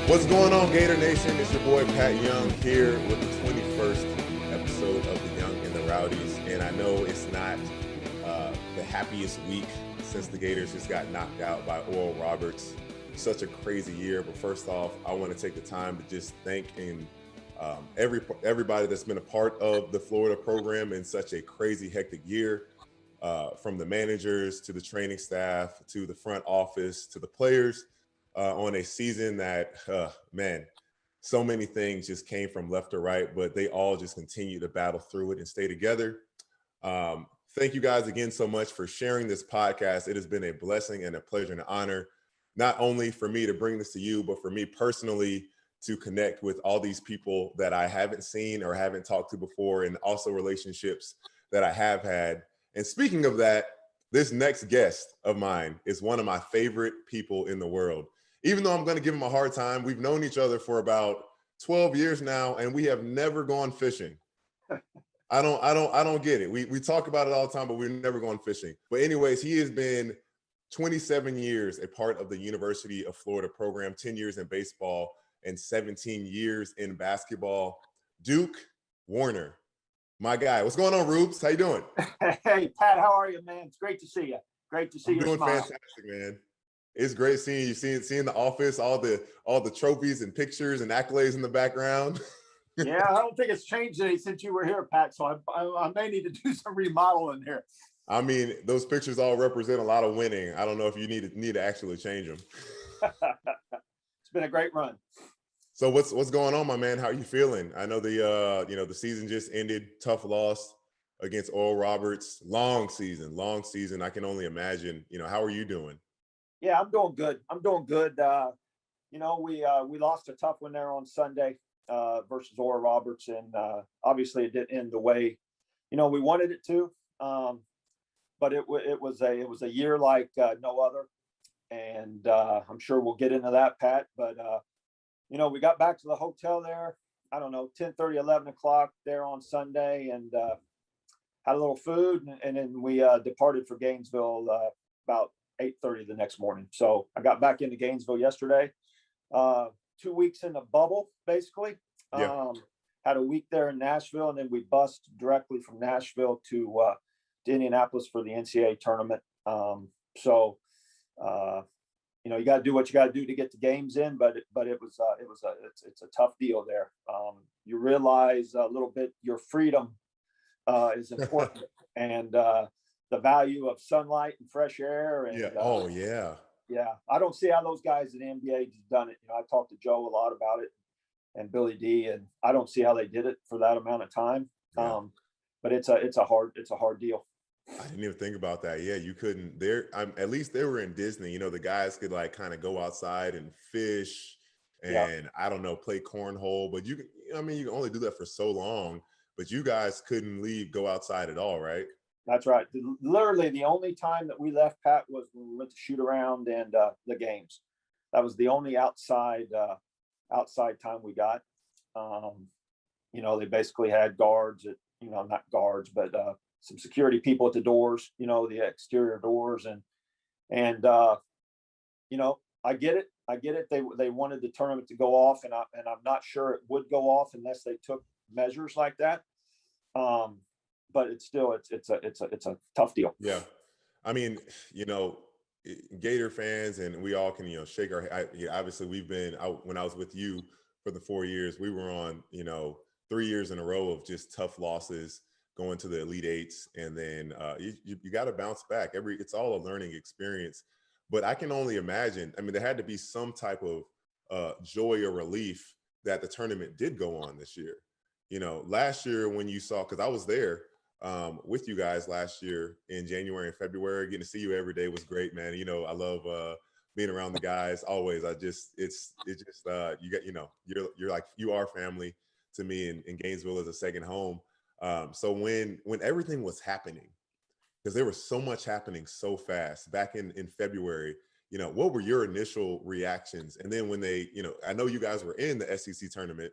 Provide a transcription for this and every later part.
What's going on, Gator Nation? It's your boy Pat Young here with the 21st episode of The Young and the Rowdies. And I know it's not the happiest week since the Gators just got knocked out by Oral Roberts. Such a crazy year. But first off, I want to take the time to just thank everybody that's been a part of the Florida program in such a crazy, hectic year. From the managers to the training staff to the front office to the players. On a season that, man, so many things just came from left to right, but they all just continue to battle through it and stay together. Thank you guys again so much for sharing this podcast. It has been a blessing and a pleasure and an honor, not only for me to bring this to you, but for me personally to connect with all these people that I haven't seen or haven't talked to before, and also relationships that I have had. And speaking of that, this next guest of mine is one of my favorite people in the world. Even though I'm going to give him a hard time, we've known each other for about 12 years now, and we have never gone fishing. I don't get it. We talk about it all the time, but we've never gone fishing. But anyways, he has been 27 years a part of the University of Florida program, 10 years in baseball, and 17 years in basketball. Duke Werner, my guy. What's going on, Rubes? How you doing? Hey, Pat, how are you, man? It's great to see you. Great to see you. Doing fantastic, man. It's great seeing you, seeing the office, all the trophies and pictures and accolades in the background. Yeah, I don't think it's changed any since you were here, Pat. So I may need to do some remodeling here. I mean, those pictures all represent a lot of winning. I don't know if you need to actually change them. It's been a great run. So what's going on, my man? How are you feeling? I know the season just ended. Tough loss against Oral Roberts. Long season. I can only imagine. How are you doing? Yeah, I'm doing good. We lost a tough one there on Sunday versus Oral Roberts, and obviously it didn't end the way we wanted it to. But it was a year like no other, and I'm sure we'll get into that, Pat. But we got back to the hotel there, I don't know, 10:30, 11 o'clock there on Sunday, and had a little food, and then we departed for Gainesville about 8:30 the next morning. So I got back into Gainesville yesterday. 2 weeks in the bubble, basically. Yeah. Had a week there in Nashville, and then we bussed directly from Nashville to Indianapolis for the NCAA tournament. You got to do what you got to do to get the games in, but it's a tough deal there. You realize a little bit your freedom is important, and the value of sunlight and fresh air. And, yeah. I don't see how those guys in the NBA have done it. I talked to Joe a lot about it, and Billy D, and I don't see how they did it for that amount of time. Yeah. But it's a hard deal. I didn't even think about that. Yeah, you couldn't. At least they were in Disney. The guys could kind of go outside and fish, and I don't know, play cornhole. But you can only do that for so long. But you guys couldn't go outside at all, right? That's right. Literally, the only time that we left, Pat, was when we went to shoot around and the games. That was the only outside time we got. They basically had guards not guards, but some security people at the doors. The exterior doors, and I get it. They wanted the tournament to go off, and I'm not sure it would go off unless they took measures like that. But it's still it's a tough deal. Yeah, I mean, Gator fans, and we all can shake our head. Obviously, we've been out when I was with you for the 4 years. We were on 3 years in a row of just tough losses, going to the Elite Eights, and then you got to bounce back. It's all a learning experience. But I can only imagine. I mean, there had to be some type of joy or relief that the tournament did go on this year. Last year when you saw, because I was there with you guys last year in January and February, getting to see you every day was great, man. I love being around the guys always. You're like, you are family to me, and Gainesville is a second home. So when everything was happening, because there was so much happening so fast back in February, what were your initial reactions? And then when they, I know you guys were in the SEC tournament,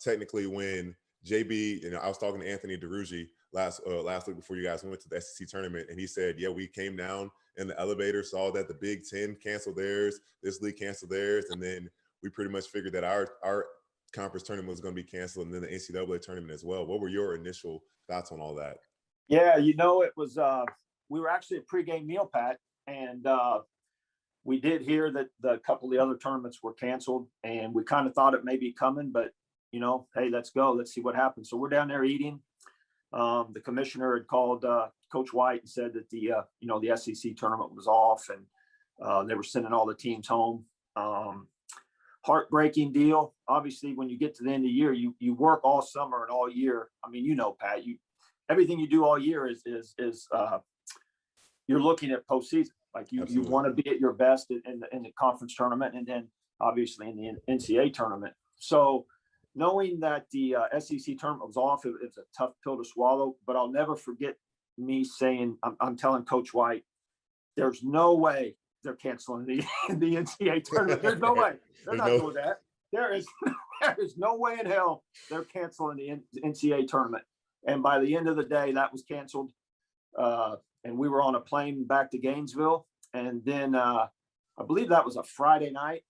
technically when JB, I was talking to Anthony DeRuggi last week before you guys went to the SEC tournament, and he said, yeah, we came down in the elevator, saw that the Big Ten canceled theirs, this league canceled theirs, and then we pretty much figured that our conference tournament was going to be canceled, and then the NCAA tournament as well. What were your initial thoughts on all that? Yeah, it was we were actually at pregame meal, Pat, and we did hear that a couple of the other tournaments were canceled, and we kind of thought it may be coming, but hey, let's go. Let's see what happens. So we're down there eating. The commissioner had called Coach White and said that the SEC tournament was off, and they were sending all the teams home. Heartbreaking deal. Obviously, when you get to the end of the year, you work all summer and all year. I mean, Pat, everything you do all year is you're looking at postseason. Like you want to be at your best in the conference tournament, and then obviously in the NCAA tournament. So knowing that the SEC tournament was off, it was a tough pill to swallow. But I'll never forget me saying, I'm telling Coach White, there's no way they're canceling the NCAA tournament. There's no way. They're not doing that. There is no way in hell they're canceling the NCAA tournament. And by the end of the day, that was canceled. And we were on a plane back to Gainesville. And then I believe that was a Friday night.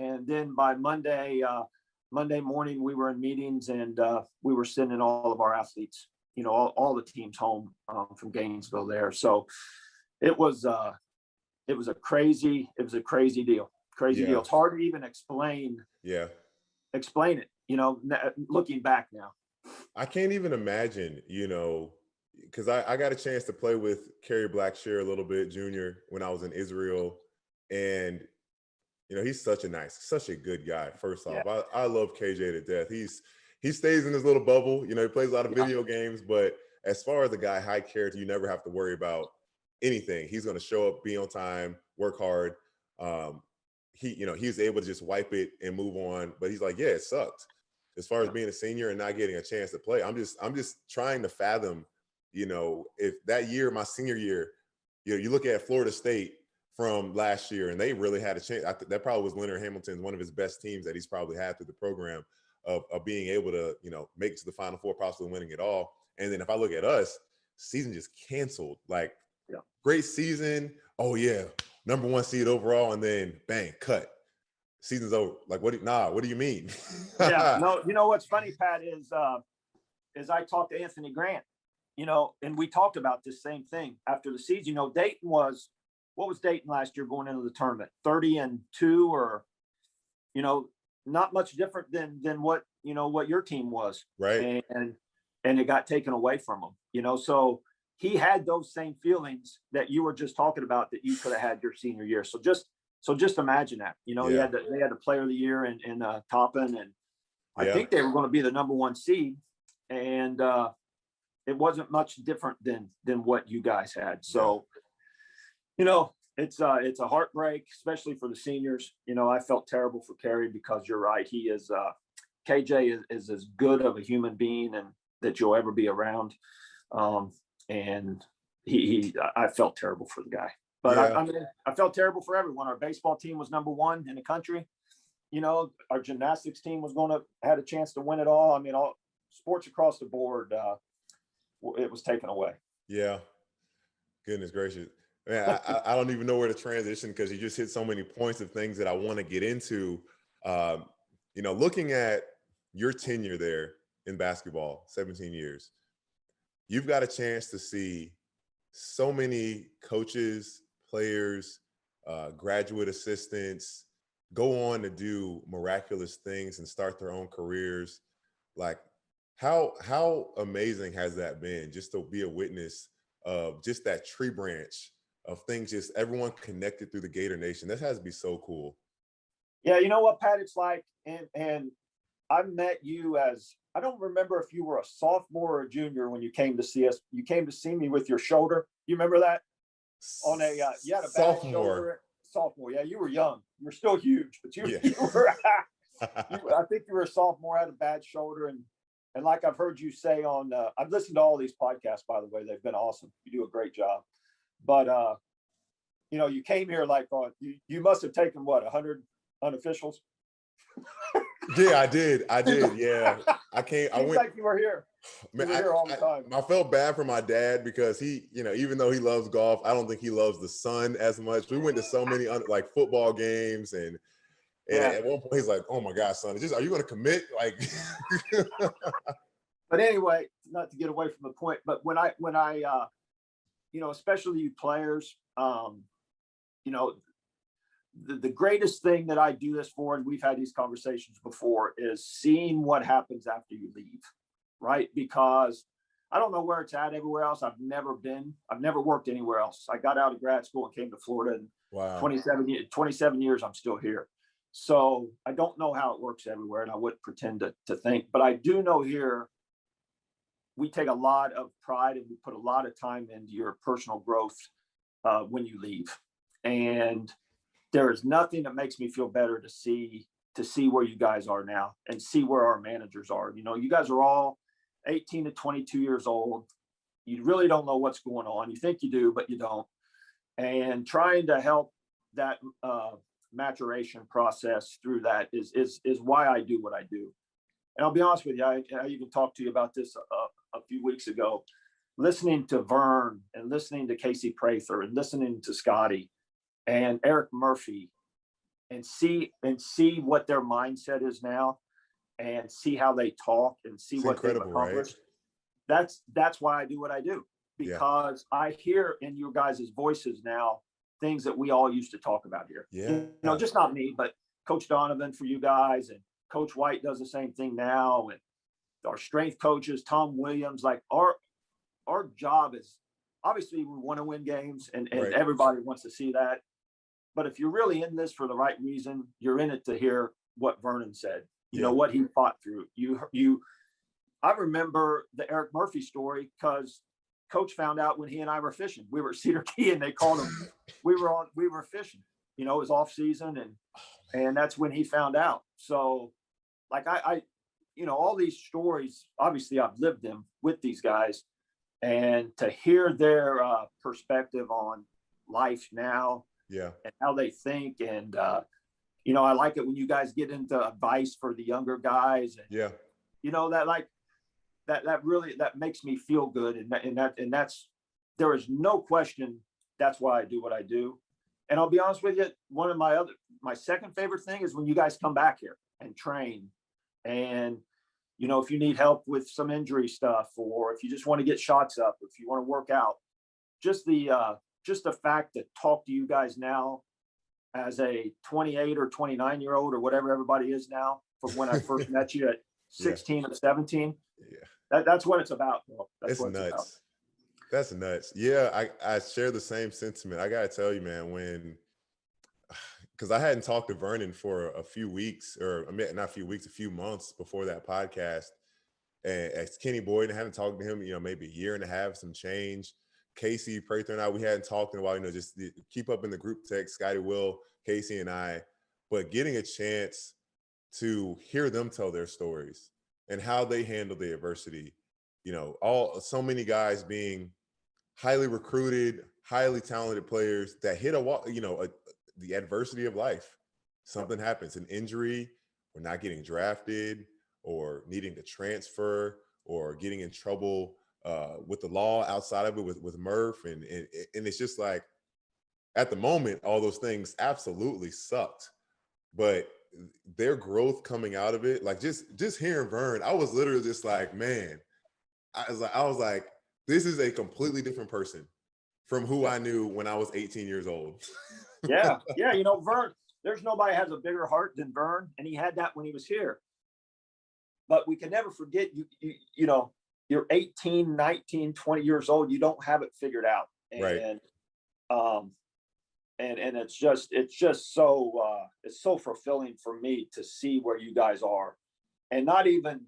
And then by Monday morning, we were in meetings, and we were sending all of our athletes, all the teams home from Gainesville there. So it was a crazy deal. Deal. It's hard to even explain it, looking back now. I can't even imagine, because I got a chance to play with Kerry Blackshear a little bit, Junior, when I was in Israel. And, he's such a good guy, first off. Yeah. I love KJ to death. He stays in his little bubble. He plays a lot of video games. But as far as the guy, high character, you never have to worry about anything. He's going to show up, be on time, work hard. He's able to just wipe it and move on. But he's like, yeah, it sucked. As far as being a senior and not getting a chance to play, I'm just trying to fathom, if that year, my senior year, you look at Florida State from last year, and they really had a chance. That probably was Leonard Hamilton's one of his best teams that he's probably had through the program of being able to, make it to the Final Four, possibly winning it all. And then if I look at us, season just canceled. Like, great season. Oh yeah, number 1 seed overall, and then bang, cut. Season's over. Like, what do you mean? Yeah, no, what's funny, Pat, is I talked to Anthony Grant, and we talked about this same thing after the season. Dayton what was Dayton last year going into the tournament? 30-2, or, not much different than what your team was. Right. And it got taken away from them, so he had those same feelings that you were just talking about that you could have had your senior year. So just imagine that, they had the player of the year in Toppin, and I think they were going to be the number 1 seed, and it wasn't much different than what you guys had. So, it's a heartbreak, especially for the seniors. I felt terrible for Kerry, because you're right. He is KJ is as good of a human being and that you'll ever be around. And I felt terrible for the guy. But I felt terrible for everyone. Our baseball team was number 1 in the country. Our gymnastics team had a chance to win it all. I mean, all sports across the board, it was taken away. Yeah. Goodness gracious. Man, I don't even know where to transition, because you just hit so many points of things that I want to get into. Looking at your tenure there in basketball, 17 years, you've got a chance to see so many coaches, players, graduate assistants go on to do miraculous things and start their own careers. Like, how amazing has that been, just to be a witness of just that tree branch of things, just everyone connected through the Gator Nation? That has to be so cool. Yeah, you know what, Pat, it's like, and I met you I don't remember if you were a sophomore or a junior when you came to see us. You came to see me with your shoulder. You remember that? You had a bad shoulder. Sophomore. Yeah, you were young. You were still huge, but you were. I think you were a sophomore, had a bad shoulder, and like I've heard you say on. I've listened to all these podcasts, by the way. They've been awesome. You do a great job. But you came here like you must have taken 100 unofficials. Yeah, I did. Yeah, I came. I went. Like you were here. Man, you were here all the time. I felt bad for my dad, because he, even though he loves golf, I don't think he loves the sun as much. We went to so many football games, and And at one point he's like, "Oh my God, son, are you going to commit?" Like, but anyway, not to get away from the point, but when I especially you players, the greatest thing that I do this for, and we've had these conversations before, is seeing what happens after you leave, right? Because I don't know where it's at everywhere else. I've never worked anywhere else. I got out of grad school and came to Florida, and wow, 27 years, I'm still here. So I don't know how it works everywhere, and I wouldn't pretend to think, but I do know here, we take a lot of pride and we put a lot of time into your personal growth when you leave. And there is nothing that makes me feel better to see where you guys are now and see where our managers are. You guys are all 18 to 22 years old. You really don't know what's going on. You think you do, but you don't. And trying to help that maturation process through that is why I do what I do. And I'll be honest with you, I even talked to you about this a few weeks ago. Listening to Vern and listening to Casey Prather and listening to Scotty and Eric Murphy, and see what their mindset is now, and see how they talk and see what they've accomplished. Right? That's why I do what I do, because I hear in your guys' voices now things that we all used to talk about here. Yeah. Just not me, but Coach Donovan for you guys, and Coach White does the same thing now, and our strength coaches, Tom Williams. Like our job is, obviously we want to win games, and right. Everybody wants to see that. But if you're really in this for the right reason, you're in it to hear what Vernon said, what he fought through. I remember the Eric Murphy story because Coach found out when he and I were fishing. We were at Cedar Key and they called him. we were fishing, it was off season, and that's when he found out. So like I all these stories, obviously I've lived them with these guys, and to hear their perspective on life now, and how they think, and I like it when you guys get into advice for the younger guys, and that really makes me feel good, and that's there is no question that's why I do what I do. And I'll be honest with you, one of my second favorite thing is when you guys come back here and train, and if you need help with some injury stuff, or if you just want to get shots up, if you want to work out, just the fact to talk to you guys now as a 28 or 29-year-old or whatever everybody is now, from when I first met you at 16 or 17. That's what it's about. That's what it's nuts. That's nuts. Yeah, I share the same sentiment. I gotta tell you, man, because I hadn't talked to Vernon for a few weeks, or not a few weeks, a few months before that podcast. And as Kenny Boyd, I haven't talked to him, maybe a year and a half, some change. Casey Prather and I, we hadn't talked in a while, just keep up in the group text, Scotty, Will, Casey, and I. But getting a chance to hear them tell their stories and how they handle the adversity, so many guys being highly recruited, highly talented players that hit a wall, the adversity of life. Something happens, an injury, or not getting drafted, or needing to transfer, or getting in trouble with the law outside of it with Murph. And it's just like, at the moment, all those things absolutely sucked. But their growth coming out of it, like just hearing Vern, I was literally just like, man, I was like, this is a completely different person from who I knew when I was 18 years old. Yeah. Vern, there's nobody has a bigger heart than Vern, and he had that when he was here. But we can never forget, you're 18, 19, 20 years old. You don't have it figured out. And, right. And it's just so, it's so fulfilling for me to see where you guys are, and not even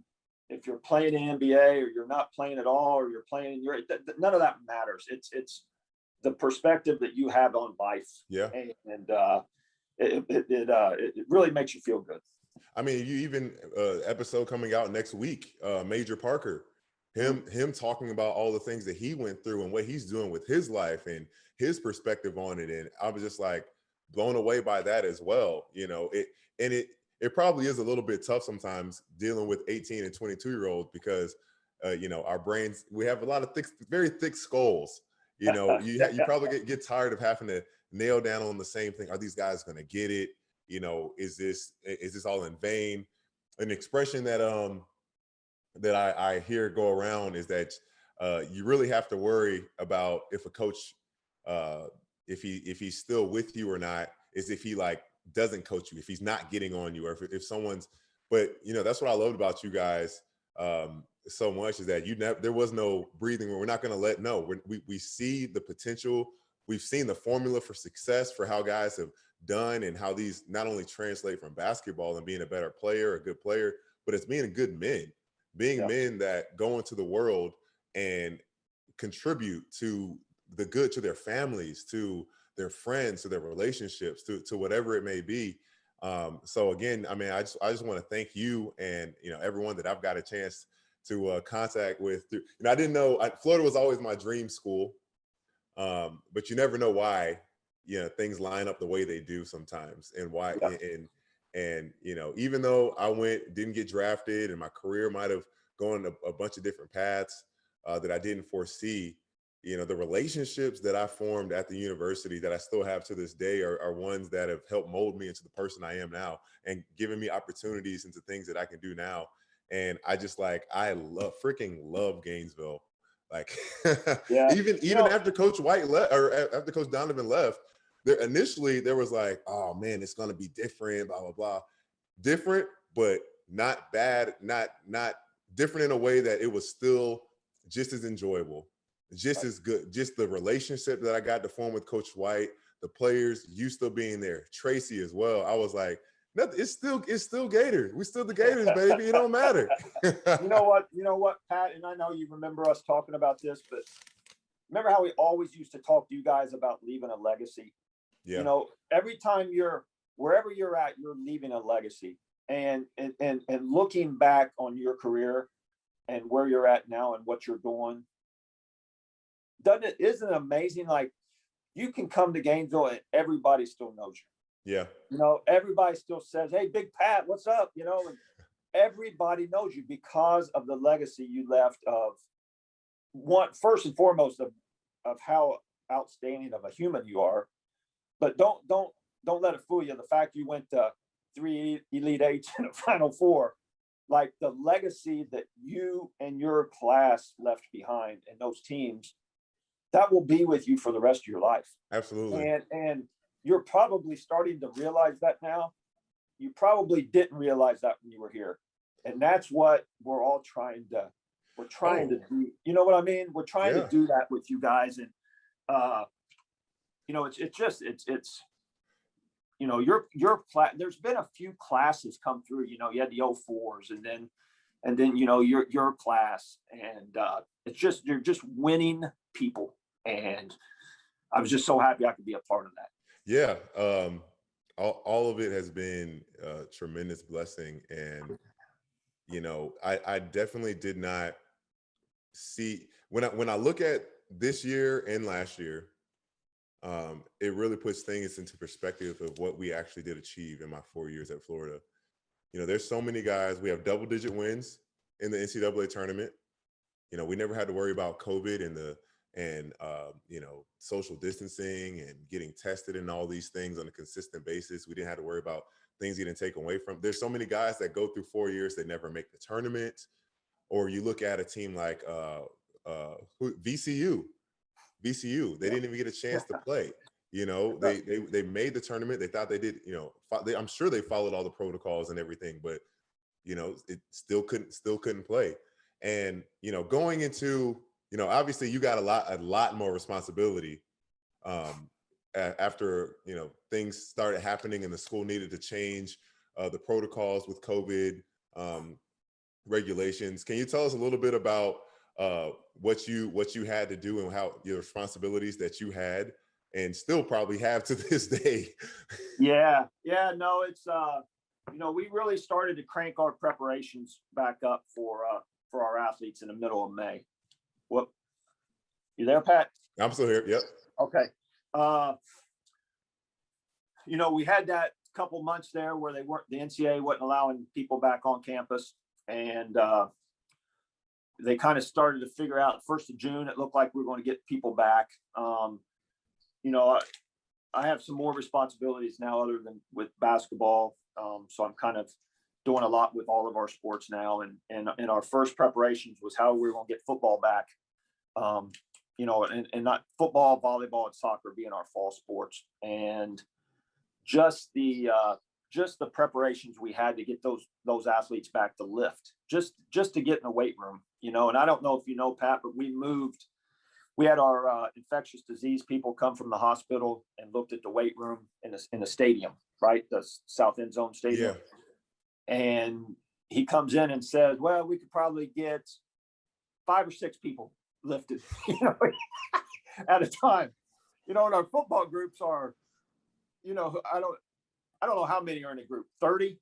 if you're playing in NBA or you're not playing at all, or you're playing, none of that matters. It's the perspective that you have on life. Yeah. And it really makes you feel good. I mean, you even episode coming out next week, Major Parker, him talking about all the things that he went through and what he's doing with his life and his perspective on it. And I was just like blown away by that as well. It probably is a little bit tough sometimes dealing with 18 and 22-year-olds because, our brains, we have a lot of very thick skulls. You probably get tired of having to nail down on the same thing. Are these guys going to get it? is this all in vain? An expression that I hear go around is that you really have to worry about if a coach, if he's still with you or not, is if he like doesn't coach you, if he's not getting on you, or if someone's. But that's what I loved about you guys so much, is that there was no breathing room. We're not going to let we see the potential. We've seen the formula for success for how guys have done and how these not only translate from basketball and being a better player, a good player, but it's being a good being men that go into the world and contribute to the good, to their families, to their friends, to their relationships, to whatever it may be. So again, I mean, I just want to thank you and everyone that I've got a chance to contact with. I didn't know Florida was always my dream school, but you never know why things line up the way they do sometimes, and why. And even though didn't get drafted, and my career might have gone a bunch of different paths that I didn't foresee, the relationships that I formed at the university that I still have to this day are ones that have helped mold me into the person I am now, and given me opportunities into things that I can do now. And I freaking love Gainesville. Like even after Coach White left, or after Coach Donovan left, there was like, oh man, it's gonna be different, blah blah blah. Different, but not bad, not different in a way that it was still just as enjoyable, just as good. Just the relationship that I got to form with Coach White, the players, you still being there, Tracy as well. I was like, it's still Gators. We still the Gators, baby. It don't matter. You know what, Pat, and I know you remember us talking about this, but remember how we always used to talk to you guys about leaving a legacy? Yeah. Every time wherever you're at, you're leaving a legacy. And looking back on your career and where you're at now and what you're doing, isn't it amazing? Like, you can come to Gainesville and everybody still knows you. Yeah. Everybody still says, "Hey, Big Pat, what's up?" And everybody knows you because of the legacy you left of first and foremost of how outstanding of a human you are. But don't let it fool you. The fact you went to 3 Elite Eights and a Final Four, like the legacy that you and your class left behind and those teams, that will be with you for the rest of your life. Absolutely. And you're probably starting to realize that now. You probably didn't realize that when you were here. And that's what we're all trying to do. You know what I mean? We're trying to do that with you guys. And, your class, there's been a few classes come through, you had the 04s and then, your class, and you're just winning people. And I was just so happy I could be a part of that. Yeah. All of it has been a tremendous blessing. And, I definitely did not see, when I look at this year and last year, it really puts things into perspective of what we actually did achieve in my 4 years at Florida. There's so many guys. We have double-digit wins in the NCAA tournament. We never had to worry about COVID and social distancing and getting tested and all these things on a consistent basis. We didn't have to worry about things getting taken away from. There's so many guys that go through 4 years, they never make the tournament. Or you look at a team like VCU. They didn't even get a chance to play. They made the tournament. They thought they did. I'm sure they followed all the protocols and everything, but it still couldn't play. And going into obviously you got a lot more responsibility after things started happening and the school needed to change the protocols with COVID regulations. Can you tell us a little bit about what you had to do and how your responsibilities that you had and still probably have to this day? No, it's we really started to crank our preparations back up for our athletes in the middle of May. What, you there, Pat? I'm still here. Yep. Okay. We had that couple months there where the NCAA wasn't allowing people back on campus, and they kind of started to figure out 1st of June, it looked like we were going to get people back. I I have some more responsibilities now other than with basketball. So I'm kind of doing a lot with all of our sports now. And our first preparations was how we were going to get football back. You know, and not football, volleyball, and soccer being our fall sports. And just the preparations we had to get those athletes back to lift, just to get in the weight room, you know. And I don't know if you know, Pat, but we had our infectious disease people come from the hospital and looked at the weight room in the stadium, right? The South End Zone Stadium. Yeah. And he comes in and says, well, we could probably get 5 or 6 people lifted, you know, at a time. You know, and our football groups are, you know, I don't know how many are in a group, 30.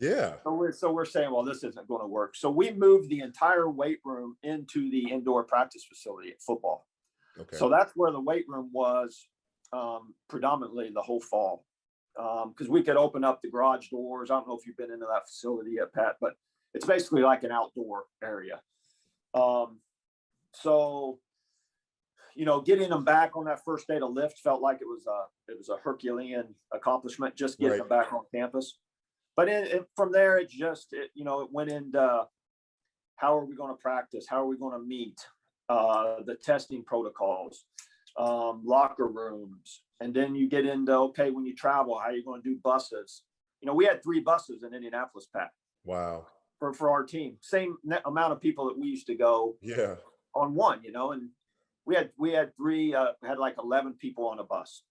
Yeah. So we're saying, well, this isn't going to work. So we moved the entire weight room into the indoor practice facility at football. Okay. So that's where the weight room was predominantly the whole fall. Because we could open up the garage doors. I don't know if you've been into that facility yet, Pat, but it's basically like an outdoor area. So, you know, getting them back on that first day to lift felt like it was a Herculean accomplishment, just getting them back on campus. But from there, it went into how are we going to practice? How are we going to meet? The testing protocols, locker rooms. And then you get into, okay, when you travel, how are you going to do buses? You know, we had 3 buses in Indianapolis, Pat. Wow. For our team. Same amount of people that we used to go on one, you know, and we had 3, had like 11 people on a bus.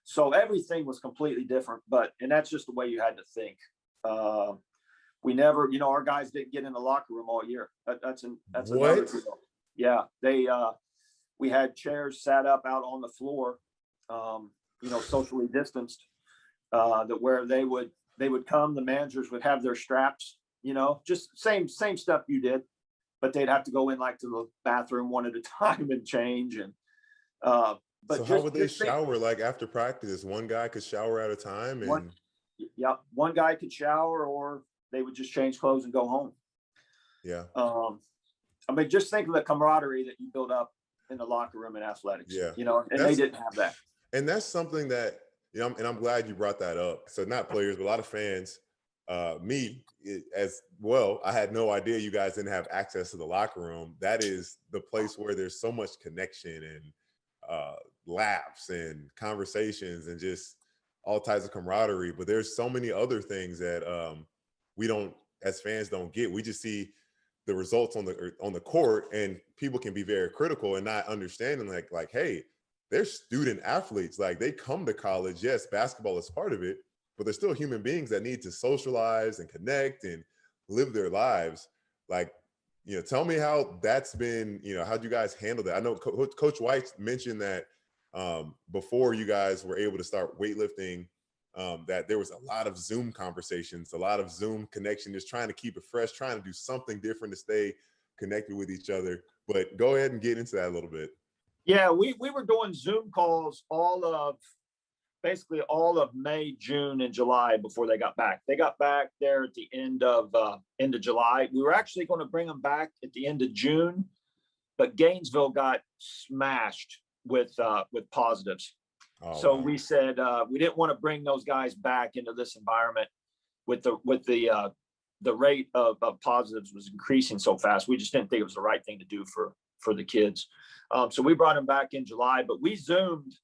So everything was completely different, and that's just the way you had to think. We never, you know, our guys didn't get in the locker room all year. That's another deal. Yeah. We had chairs sat up out on the floor, you know, socially distanced, that where they would come, the managers would have their straps, you know, just same stuff you did, but they'd have to go in like to the bathroom one at a time and change. And, but so how would they shower? Like after practice, one guy could shower at a time one guy could shower, or they would just change clothes and go home. Yeah. I mean, just think of the camaraderie that you build up in the locker room in athletics, you know, and they didn't have that. And that's something that, you know, and I'm glad you brought that up. So not players, but a lot of fans, me as well, I had no idea you guys didn't have access to the locker room. That is the place where there's so much connection and laughs and conversations and just all types of camaraderie. But there's so many other things that we don't, as fans, don't get. We just see the results on the court, and people can be very critical and not understanding like, hey, they're student athletes. Like, they come to college. Yes, basketball is part of it, but they're still human beings that need to socialize and connect and live their lives. Like, you know, tell me how that's been, you know, how'd you guys handle that? I know Coach White mentioned that before you guys were able to start weightlifting, that there was a lot of Zoom conversations, a lot of Zoom connection, just trying to keep it fresh, trying to do something different to stay connected with each other. But go ahead and get into that a little bit. Yeah, we were doing Zoom calls basically all of May, June, and July before they got back. They got back there at the end of July. We were actually going to bring them back at the end of June, but Gainesville got smashed with positives. Oh, so wow. We said we didn't want to bring those guys back into this environment with the rate of positives was increasing so fast. We just didn't think it was the right thing to do for the kids. So we brought them back in July, but we Zoomed.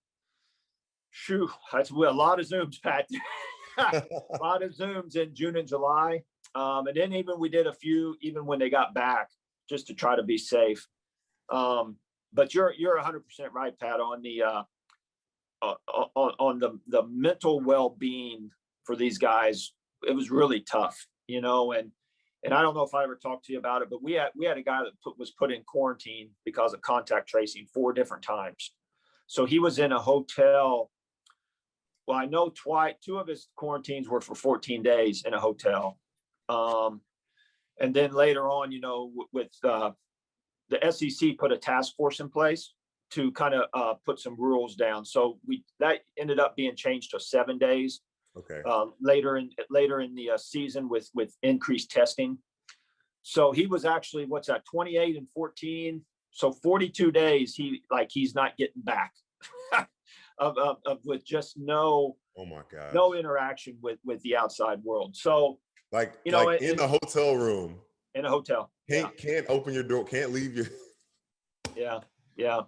That's a lot of Zooms, Pat. A lot of Zooms in June and July. And then we did a few even when they got back, just to try to be safe. But you're 100% right, Pat, on the mental well-being for these guys. It was really tough, you know, and I don't know if I ever talked to you about it, but we had a guy that was put in quarantine because of contact tracing 4 different times. So he was in a hotel. Well, I know 2 of his quarantines were for 14 days in a hotel. And then later on, you know, with the SEC put a task force in place to kind of put some rules down. So that ended up being changed to 7 days. Okay. Later in the season with increased testing. So he was actually 28 and 14. So 42 days he's not getting back. with just no, Oh my gosh. no interaction with the outside world. So, Like, you know, in the hotel room. In a hotel. Can't open your door, can't leave your. Yeah. Yeah.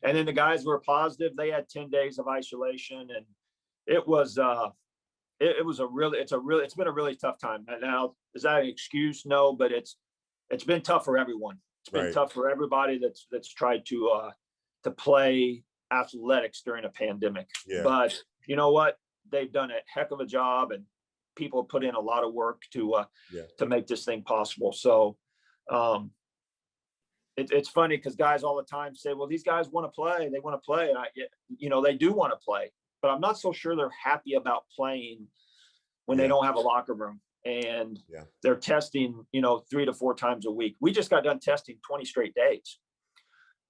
And then the guys were positive. They had 10 days of isolation, and it was it's been a really tough time. Now, is that an excuse? No, but it's been tough for everyone. It's been Right. tough for everybody that's tried to play athletics during a pandemic. Yeah. But you know what? They've done a heck of a job, and people put in a lot of work to make this thing possible. So it's funny because guys all the time say, well, these guys want to play. They want to play. And they do want to play, but I'm not so sure they're happy about playing when they don't have a locker room and they're testing, 3 to 4 times a week. We just got done testing 20 straight days.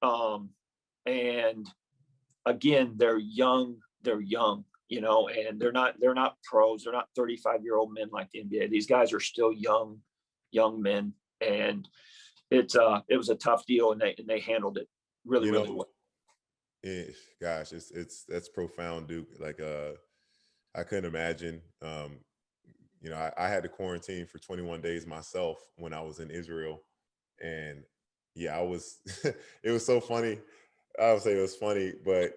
And again, they're young, and they're not pros. They're not 35-year-old men like the NBA. These guys are still young men. And it was a tough deal, and they handled it really well. Gosh, that's profound, Duke. Like, I couldn't imagine. I had to quarantine for 21 days myself when I was in Israel, and I was. It was so funny. I would say it was funny, but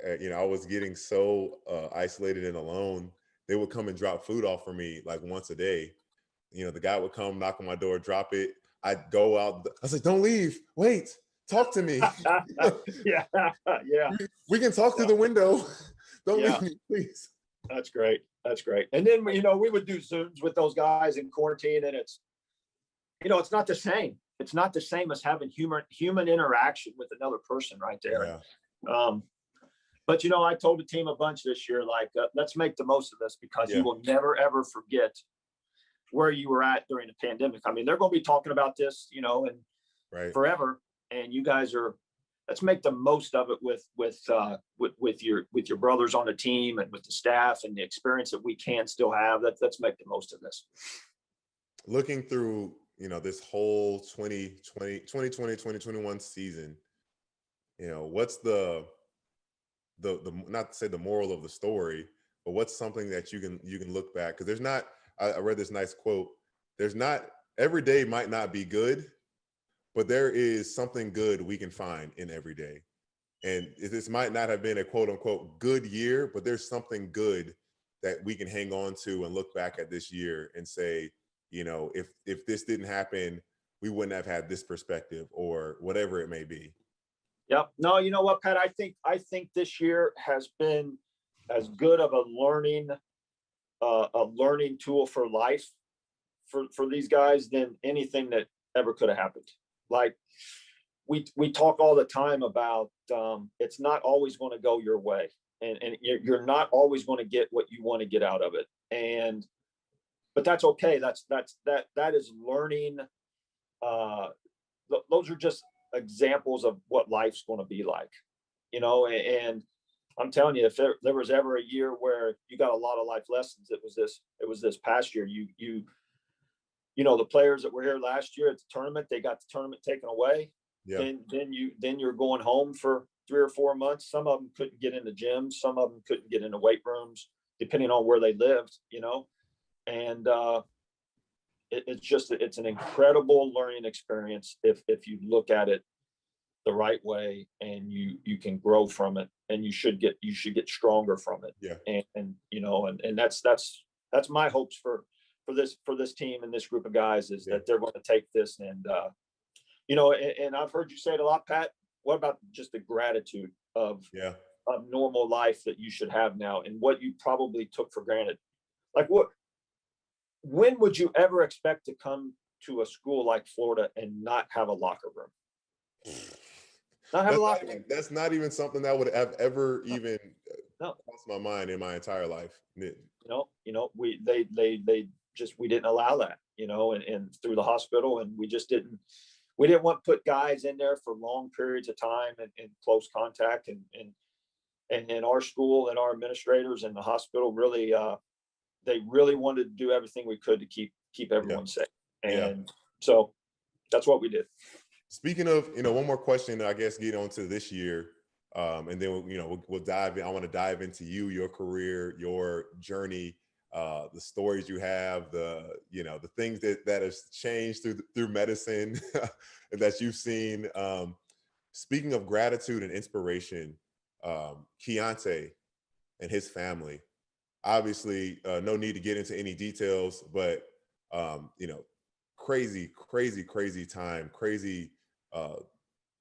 I was getting so isolated and alone. They would come and drop food off for me like once a day. The guy would come, knock on my door, drop it. I'd go out. I was like, "Don't leave. Wait, talk to me." Yeah. We can talk through the window. Don't leave me, please. That's great. And then we would do Zooms with those guys in quarantine, and it's not the same. It's not the same as having human interaction with another person right there. Yeah. But I told the team a bunch this year, like, let's make the most of this, because you will never ever forget where you were at during the pandemic. I mean, they're going to be talking about this, and forever. And you guys let's make the most of it with your brothers on the team and with the staff and the experience that we can still have. Let's make the most of this. Looking through, this whole 2021 season, what's the not to say the moral of the story, but what's something that you can look back? Because there's not, I read this nice quote. There's not, every day might not be good, but there is something good we can find in every day. And this might not have been a quote unquote good year, but there's something good that we can hang on to and look back at this year and say, if this didn't happen, we wouldn't have had this perspective, or whatever it may be. Yep. No, you know what, Pat? I think this year has been as good of a learning tool for life for these guys than anything that ever could have happened. Like, we talk all the time about it's not always going to go your way, and you're not always going to get what you want to get out of it. But that's okay. That is learning. Those are just examples of what life's going to be like, and I'm telling you, if there was ever a year where you got a lot of life lessons, it was this past year. The players that were here last year at the tournament, they got the tournament taken away. Yeah. Then you're going home for 3 or 4 months. Some of them couldn't get into gyms. Some of them couldn't get into weight rooms, depending on where they lived, and it's an incredible learning experience if you look at it the right way, and you can grow from it, and you should get stronger from it. Yeah. And that's my hopes for this team and this group of guys, is that they're going to take this and and I've heard you say it a lot, Pat. What about just the gratitude of normal life that you should have now, and what you probably took for granted? Like, when would you ever expect to come to a school like Florida and not have a locker room? That's not even something that would have ever even crossed my mind in my entire life. We didn't allow that, and through the hospital, and we didn't want to put guys in there for long periods of time and in close contact, and our school and our administrators and the hospital really they really wanted to do everything we could to keep everyone safe, and so that's what we did. Speaking of, one more question, I guess, get on to this year. And then we'll dive in. I want to dive into you, your career, your journey, the stories you have, the things that has changed through medicine that you've seen. Speaking of gratitude and inspiration, Keyontae and his family. Obviously, no need to get into any details, but crazy, crazy, crazy time, crazy, uh,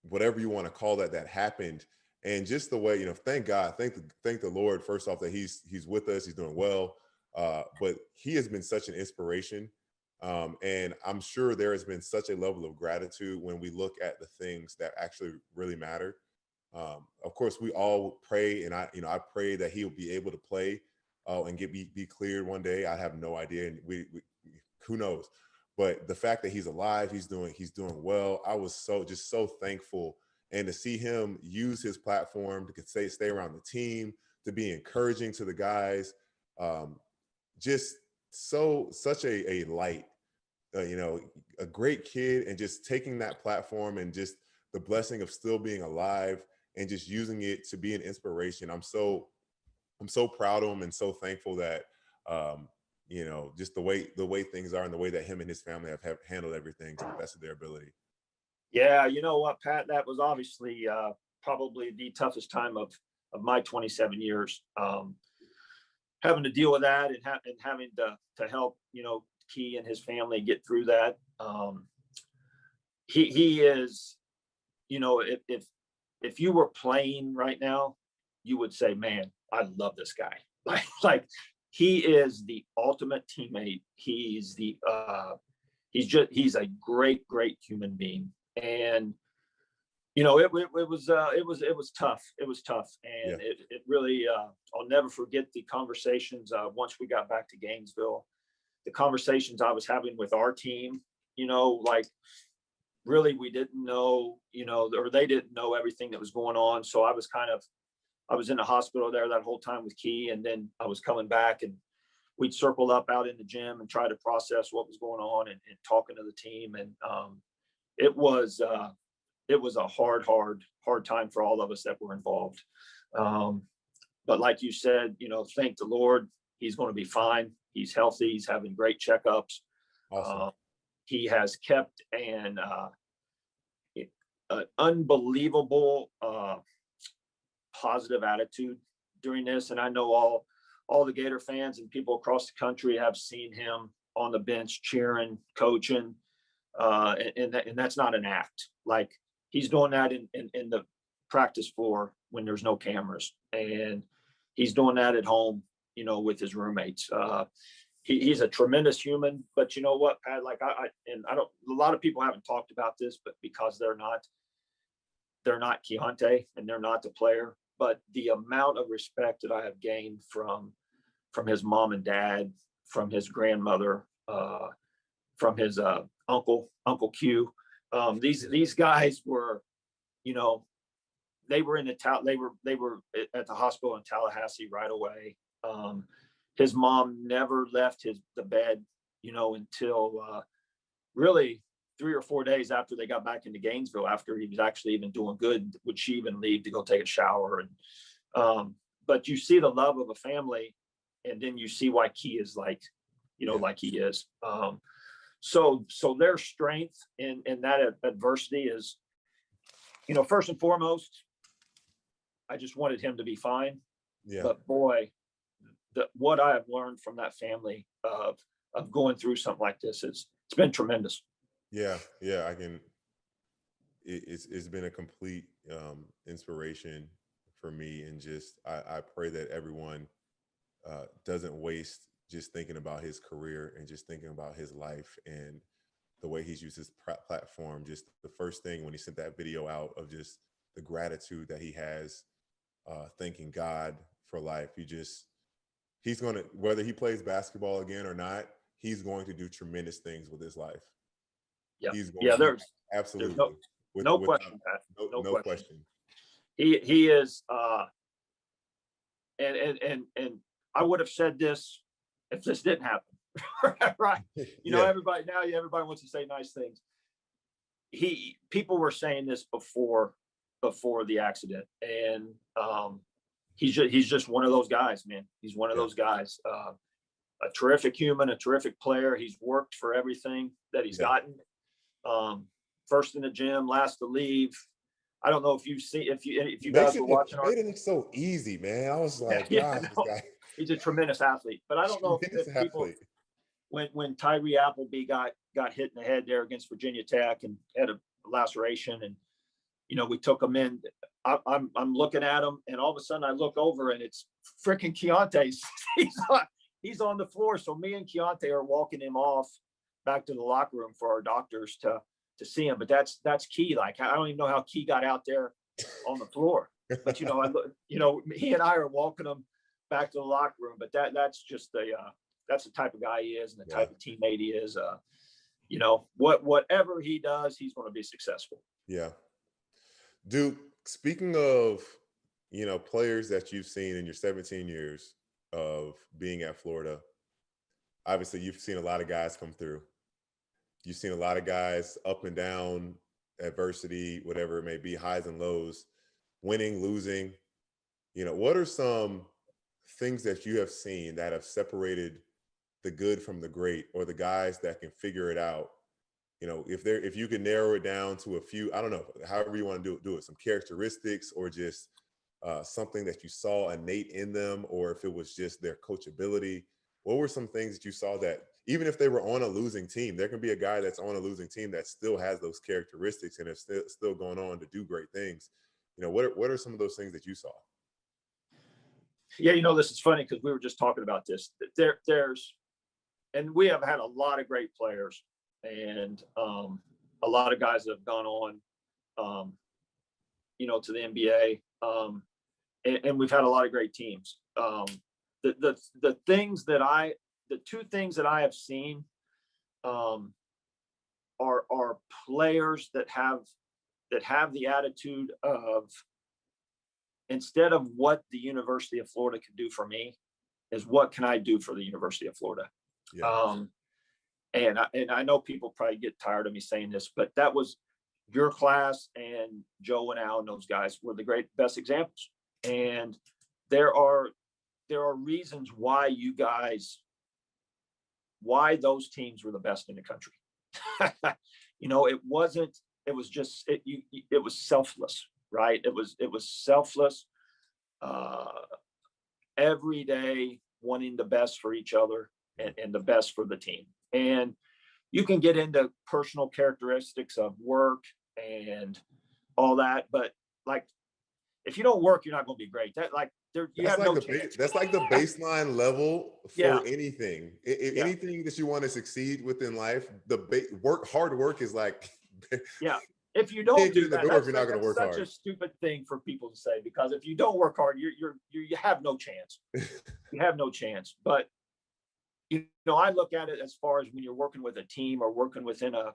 whatever you want to call that happened. And just the way, thank God, thank the Lord first off that he's with us, he's doing well. But he has been such an inspiration. And I'm sure there has been such a level of gratitude when we look at the things that actually really matter. Of course, we all pray, and I pray that he'll be able to play and be cleared one day. I have no idea, and we who knows. But the fact that he's alive, he's doing well. I was so thankful, and to see him use his platform to stay around the team, to be encouraging to the guys, just such a light, a great kid, and just taking that platform and just the blessing of still being alive and just using it to be an inspiration. I'm so proud of him and so thankful that just the way things are and the way that him and his family have handled everything to the best of their ability. Yeah, you know what, Pat, that was obviously probably the toughest time of my 27 years. Having to deal with that and having to help, Key and his family get through that. He is, if you were playing right now, you would say, man, I love this guy. Like he is the ultimate teammate. He's a great human being. And it was tough. It was tough. And yeah. It really, I'll never forget the conversations once we got back to Gainesville, the conversations I was having with our team, like really we didn't know, or they didn't know everything that was going on. So I was in the hospital there that whole time with Key. And then I was coming back and we'd circle up out in the gym and try to process what was going on and talking to the team. And it was a hard time for all of us that were involved. But like you said, thank the Lord, he's going to be fine. He's healthy. He's having great checkups. Awesome. He has kept an unbelievable positive attitude during this. And I know all the Gator fans and people across the country have seen him on the bench cheering, coaching, and that's not an act. Like he's doing that in the practice floor when there's no cameras, and he's doing that at home, with his roommates. He's a tremendous human, but you know what, Pat, like I don't, a lot of people haven't talked about this, but because they're not Keyontae and they're not the player, but the amount of respect that I have gained from his mom and dad, from his grandmother, from his Uncle Q. These guys were, they were they were at the hospital in Tallahassee right away. His mom never left the bed, until really 3 or 4 days after they got back into Gainesville, after he was actually even doing good, would she even leave to go take a shower. And but you see the love of a family, and then you see why Key is like, like he is. So their strength in that adversity is, first and foremost, I just wanted him to be fine. Yeah. But boy, what I have learned from that family of going through something like this, it's been tremendous. Yeah. I can. It's been a complete inspiration for me, and just I pray that everyone doesn't waste just thinking about his career and just thinking about his life and the way he's used his platform. Just the first thing when he sent that video out of just the gratitude that he has, thanking God for life. He's going to, whether he plays basketball again or not, he's going to do tremendous things with his life. Yeah. He's going to, absolutely. There's no question, Pat. No question. He is, and I would have said this if this didn't happen. Right. Everybody wants to say nice things. People were saying this before before the accident. And he's just one of those guys, man. He's one of those guys. A terrific human, a terrific player. He's worked for everything that he's gotten. First in the gym, last to leave. I don't know if you guys were watching. Made it look so easy, man. I was like, gosh, this guy. He's a tremendous athlete. But I don't know if people, when Tyree Appleby got hit in the head there against Virginia Tech and had a laceration, and we took him in. I'm looking at him, and all of a sudden I look over, and it's freaking Keyontae. He's on the floor. So me and Keyontae are walking him off back to the locker room for our doctors to see him. But that's Key. Like, I don't even know how Key got out there on the floor. But he and I are walking him back to the locker room. But that's just that's the type of guy he is, and the type of teammate he is. Whatever he does, he's going to be successful. Yeah. Dude, speaking of players that you've seen in your 17 years of being at Florida, obviously you've seen a lot of guys come through. You've seen a lot of guys up and down, adversity, whatever it may be, highs and lows, winning, losing. What are some things that you have seen that have separated the good from the great, or the guys that can figure it out? If you can narrow it down to a few, I don't know, however you want to do it, some characteristics, or just something that you saw innate in them, or if it was just their coachability. What were some things that you saw that, even if they were on a losing team, there can be a guy that's on a losing team that still has those characteristics and is still going on to do great things? What are some of those things that you saw? Yeah, this is funny because we were just talking about this. And we have had a lot of great players, and a lot of guys that have gone on, to the NBA. And we've had a lot of great teams. The two things that I have seen are players that have the attitude of, instead of what the University of Florida can do for me, is what can I do for the University of Florida? Yeah. And I know people probably get tired of me saying this, but that was your class, and Joe and Al and those guys were the best examples. And there are reasons why those teams were the best in the country. It was selfless, right? It was selfless, every day wanting the best for each other and the best for the team. And you can get into personal characteristics of work and all that, but like, if you don't work, you're not going to be great. That's like the baseline level for anything. Anything that you want to succeed with in life, hard work is like, if you don't do that, you're not going to work hard. That's such a stupid thing for people to say, because if you don't work hard, you have no chance. You have no chance. But I look at it as far as when you're working with a team, or working within our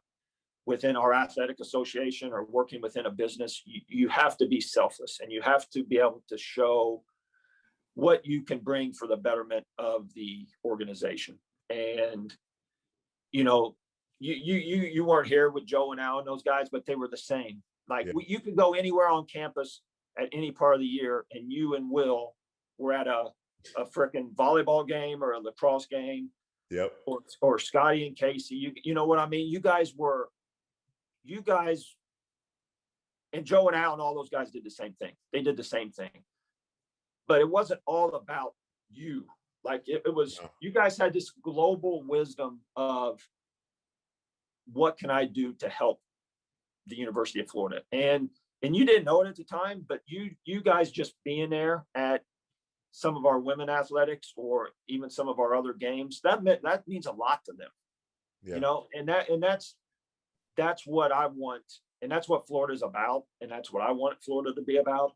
athletic association, or working within a business, you have to be selfless, and you have to be able to show what you can bring for the betterment of the organization. And you weren't here with Joe and Al and those guys, but they were the same. Like, you could go anywhere on campus at any part of the year, and you and Will were at a freaking volleyball game or a lacrosse game. Yep. Or Scotty and Casey. You know what I mean? You guys, and Joe and Al and all those guys did the same thing. They did the same thing. But it wasn't all about you. Like, it was, you guys had this global wisdom of, what can I do to help the University of Florida? And you didn't know it at the time, but you guys just being there at some of our women athletics, or even some of our other games, that means a lot to them. And that's what I want, and that's what Florida is about, and that's what I want Florida to be about.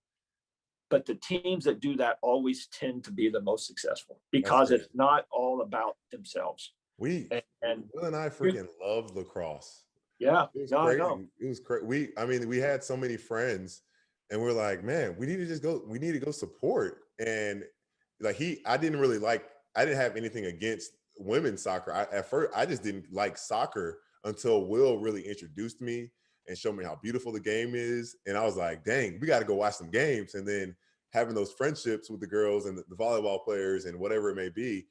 But the teams that do that always tend to be the most successful, because it's not all about themselves. Will and I freaking loved lacrosse. Yeah, it was crazy. It was crazy. We had so many friends, and we're like, man, we need to go support. And like, I didn't have anything against women's soccer. At first, I just didn't like soccer until Will really introduced me. and show me how beautiful the game is. And I was like, dang, we got to go watch some games. And then having those friendships with the girls and the volleyball players and whatever it may be,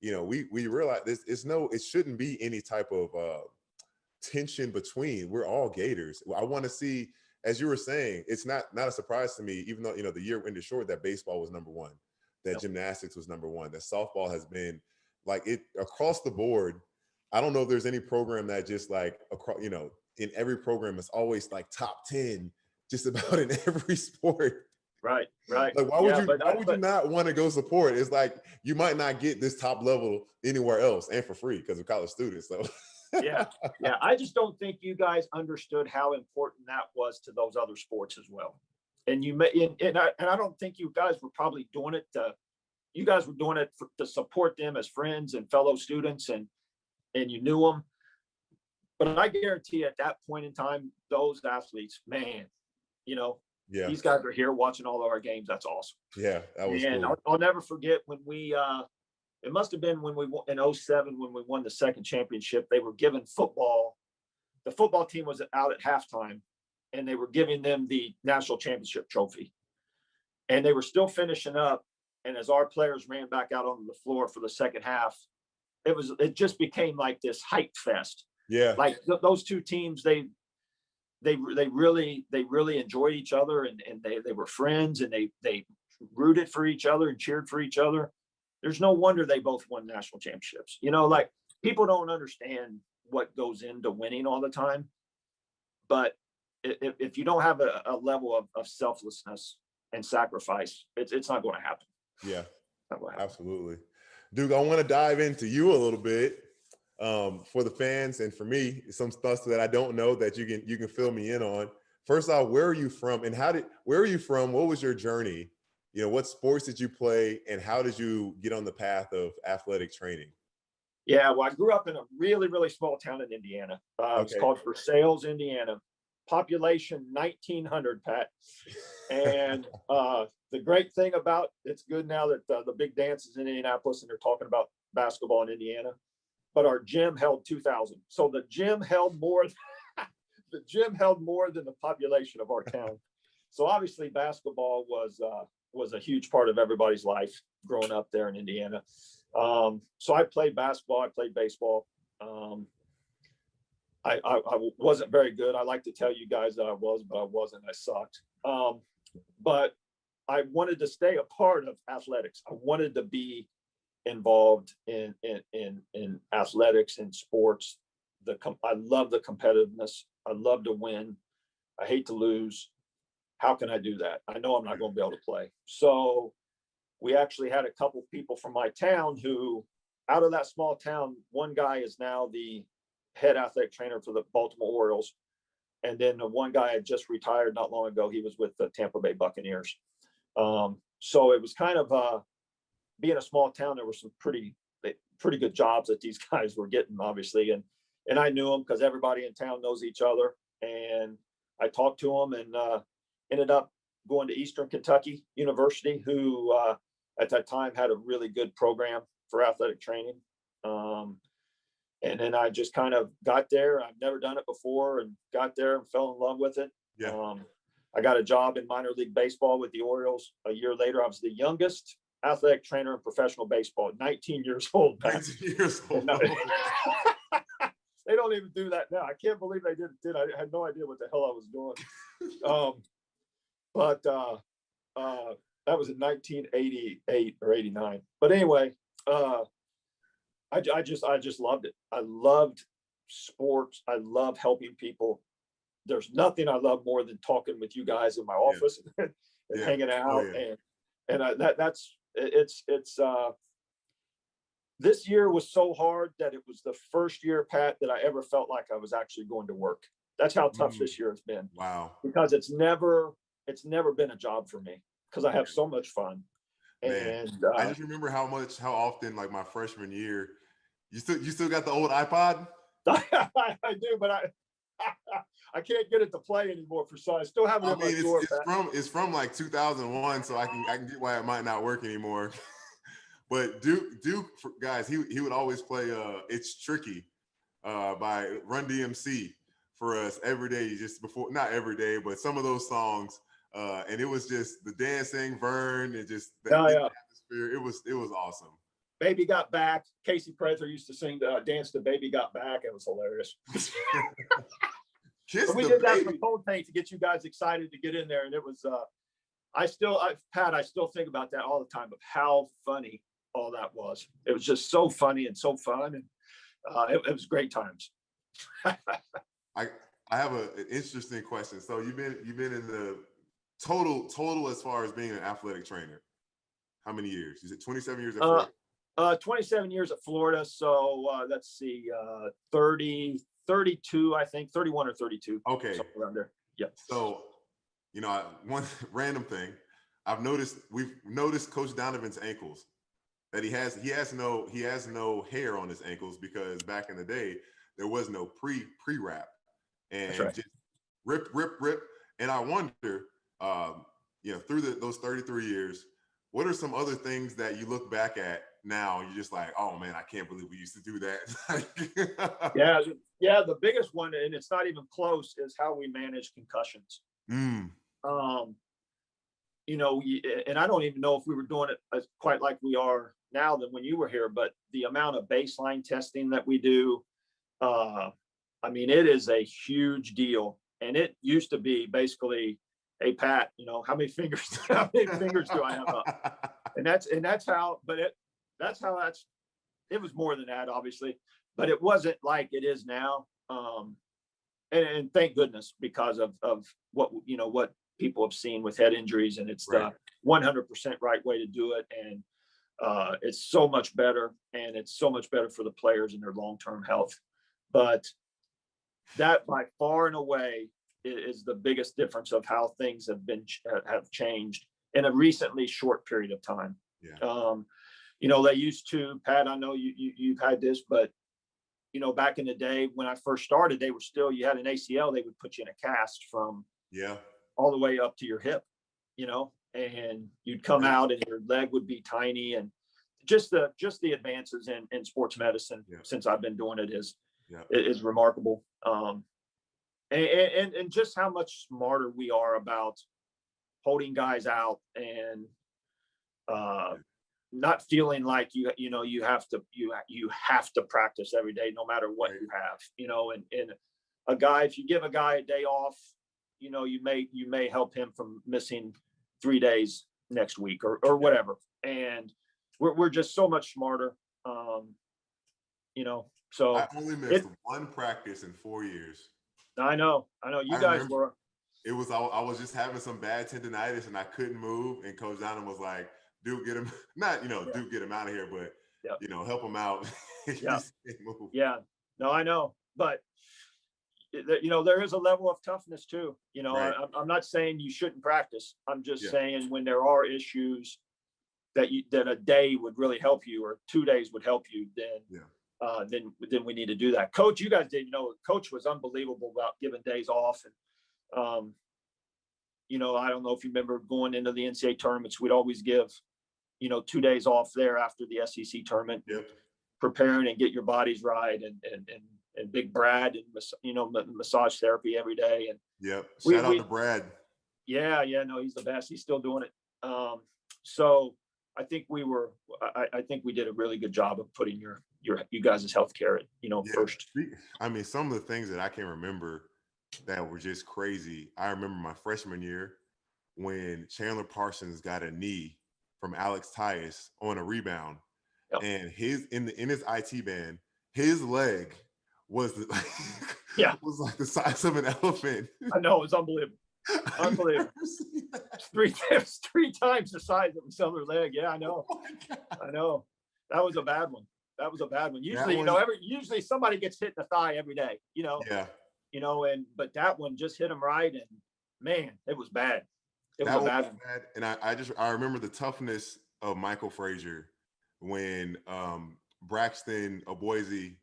we realize it shouldn't be any type of tension between. We're all Gators. I want to see, as you were saying, it's not a surprise to me, even though, the year ended short, that baseball was number one, that gymnastics was number one, that softball has been like it across the board. I don't know if there's any program that just like across, in every program, it's always like top 10, just about in every sport. Right. Like, why would you not want to go support? It's like you might not get this top level anywhere else, and for free because of college students. So yeah. I just don't think you guys understood how important that was to those other sports as well. And I don't think you guys were probably doing it to support them as friends and fellow students, and you knew them. But I guarantee at that point in time, those athletes, man, these guys are here watching all of our games. That's awesome. Yeah, that was cool. I'll never forget when we it must have been when we in 07 when we won the second championship. They were giving football. The football team was out at halftime, and they were giving them the national championship trophy. And they were still finishing up. And as our players ran back out onto the floor for the second half, it just became like this hype fest. Yeah, like those two teams, they really enjoyed each other, and they were friends, and they rooted for each other and cheered for each other. There's no wonder they both won national championships. Like people don't understand what goes into winning all the time, but if you don't have a level of selflessness and sacrifice, it's not going to happen. Yeah, absolutely. Duke, I want to dive into you a little bit. For the fans and for me, some stuff that I don't know that you can fill me in on. First off, where are you from, and where are you from? What was your journey? What sports did you play, and how did you get on the path of athletic training? Yeah, well, I grew up in a really, really small town in Indiana. It's called Versailles, Indiana. Population 1,900, Pat. And the great thing about it's good now that the big dance is in Indianapolis and they're talking about basketball in Indiana. But our gym held 2,000. So the gym held more. The gym held more than the population of our town. So obviously, basketball was a huge part of everybody's life growing up there in Indiana. So I played basketball. I played baseball. I wasn't very good. I like to tell you guys that I was, but I wasn't. I sucked. But I wanted to stay a part of athletics. I wanted to be involved in athletics and sports. I love the competitiveness. I love to win. I hate to lose. How can I do that? I know I'm not going to be able to play. So we actually had a couple people from my town who, out of that small town, one guy is now the head athletic trainer for the Baltimore Orioles. And then the one guy had just retired not long ago. He was with the Tampa Bay Buccaneers. So it was kind of being a small town, there were some pretty good jobs that these guys were getting, obviously. And I knew them because everybody in town knows each other. And I talked to them and ended up going to Eastern Kentucky University, who at that time had a really good program for athletic training. And then I just kind of got there. I've never done it before, and got there and fell in love with it. Yeah. I got a job in minor league baseball with the Orioles. A year later, I was the youngest athletic trainer in professional baseball, 19 years old. 19 years old. They don't even do that now. I can't believe they did. I had no idea what the hell I was doing. But that was in 1988 or 89. But anyway, I just loved it. I loved sports. I love helping people. There's nothing I love more than talking with you guys in my office and hanging out. This year was so hard that it was the first year, Pat, that I ever felt like I was actually going to work. That's how tough this year has been. Wow. Because it's never been a job for me because I have so much fun. Man, and I just remember how often, like my freshman year, you still got the old iPod? I do, but I can't get it to play anymore for so I still have it in my drawer. It's from like 2001, so I can get why it might not work anymore. But Duke guys, he would always play It's Tricky by Run DMC for us every day, just before, not every day, but some of those songs. And it was just the dancing, Vern, and just the atmosphere. It was awesome. Baby Got Back. Casey Prezer used to sing dance to Baby Got Back. It was hilarious. We did that for Cold Tank to get you guys excited to get in there. And it was, Pat, I still think about that all the time, of how funny all that was. It was just so funny and so fun. And it was great times. I have an interesting question. So you've been in the total as far as being an athletic trainer. How many years? Is it 27 years at Florida? 27 years at Florida. So let's see, 32, I think, 31 or 32. Okay. Somewhere around there. Yep. So, one random thing, we've noticed Coach Donovan's ankles, that he has no hair on his ankles, because back in the day there was no pre-wrap, and right. Just rip. And I wonder, through those 33 years, what are some other things that you look back at now and you're just like, oh man, I can't believe we used to do that? Yeah. The biggest one, and it's not even close, is how we manage concussions. And I don't even know if we were doing it quite like we are now than when you were here, but the amount of baseline testing that we do, it is a huge deal. And it used to be basically, hey Pat, how many fingers do I have up? And that's how it was more than that, obviously, but it wasn't like it is now. And thank goodness, because of what people have seen with head injuries, and it's the 100% right way to do it. And it's so much better, and it's so much better for the players and their long-term health. But that by far and away is the biggest difference of how things have changed in a recently short period of time. They used to, Pat, I know you've had this, but back in the day when I first started, you had an ACL, they would put you in a cast from all the way up to your hip, and you'd come out and your leg would be tiny. And just the advances in sports medicine since I've been doing it is remarkable. And just how much smarter we are about holding guys out, and not feeling like you have to practice every day, no matter what you have, and a guy, if you give a guy a day off, you may help him from missing 3 days next week or whatever. And we're just so much smarter. So I only missed one practice in 4 years. I know you guys were. It was, I was just having some bad tendonitis and I couldn't move. And Coach Donovan was like, Duke, get him, Duke, get him out of here, but, help him out. Yeah, no, I know. But, there is a level of toughness too. I'm not saying you shouldn't practice. I'm just saying when there are issues that a day would really help you, or 2 days would help you, then we need to do that. Coach, you guys did, Coach was unbelievable about giving days off. And, I don't know if you remember going into the NCAA tournaments, we'd always give, 2 days off there after the SEC tournament, preparing and get your bodies right. And Big Brad, and, massage therapy every day. And shout out to Brad. Yeah. No, he's the best. He's still doing it. So I think we did a really good job of putting you guys' healthcare at, first. Some of the things that I can remember that were just crazy. I remember my freshman year when Chandler Parsons got a knee from Alex Tyus on a rebound, and in his IT band, his leg was was like the size of an elephant. I know, it was unbelievable. Unbelievable. Three times the size of his other leg. Yeah, I know. I know. That was a bad one. Usually, usually somebody gets hit in the thigh every day, but that one just hit him right, and man, it was bad. It was a bad one. And I remember the toughness of Michael Frazier when Braxton Oboise,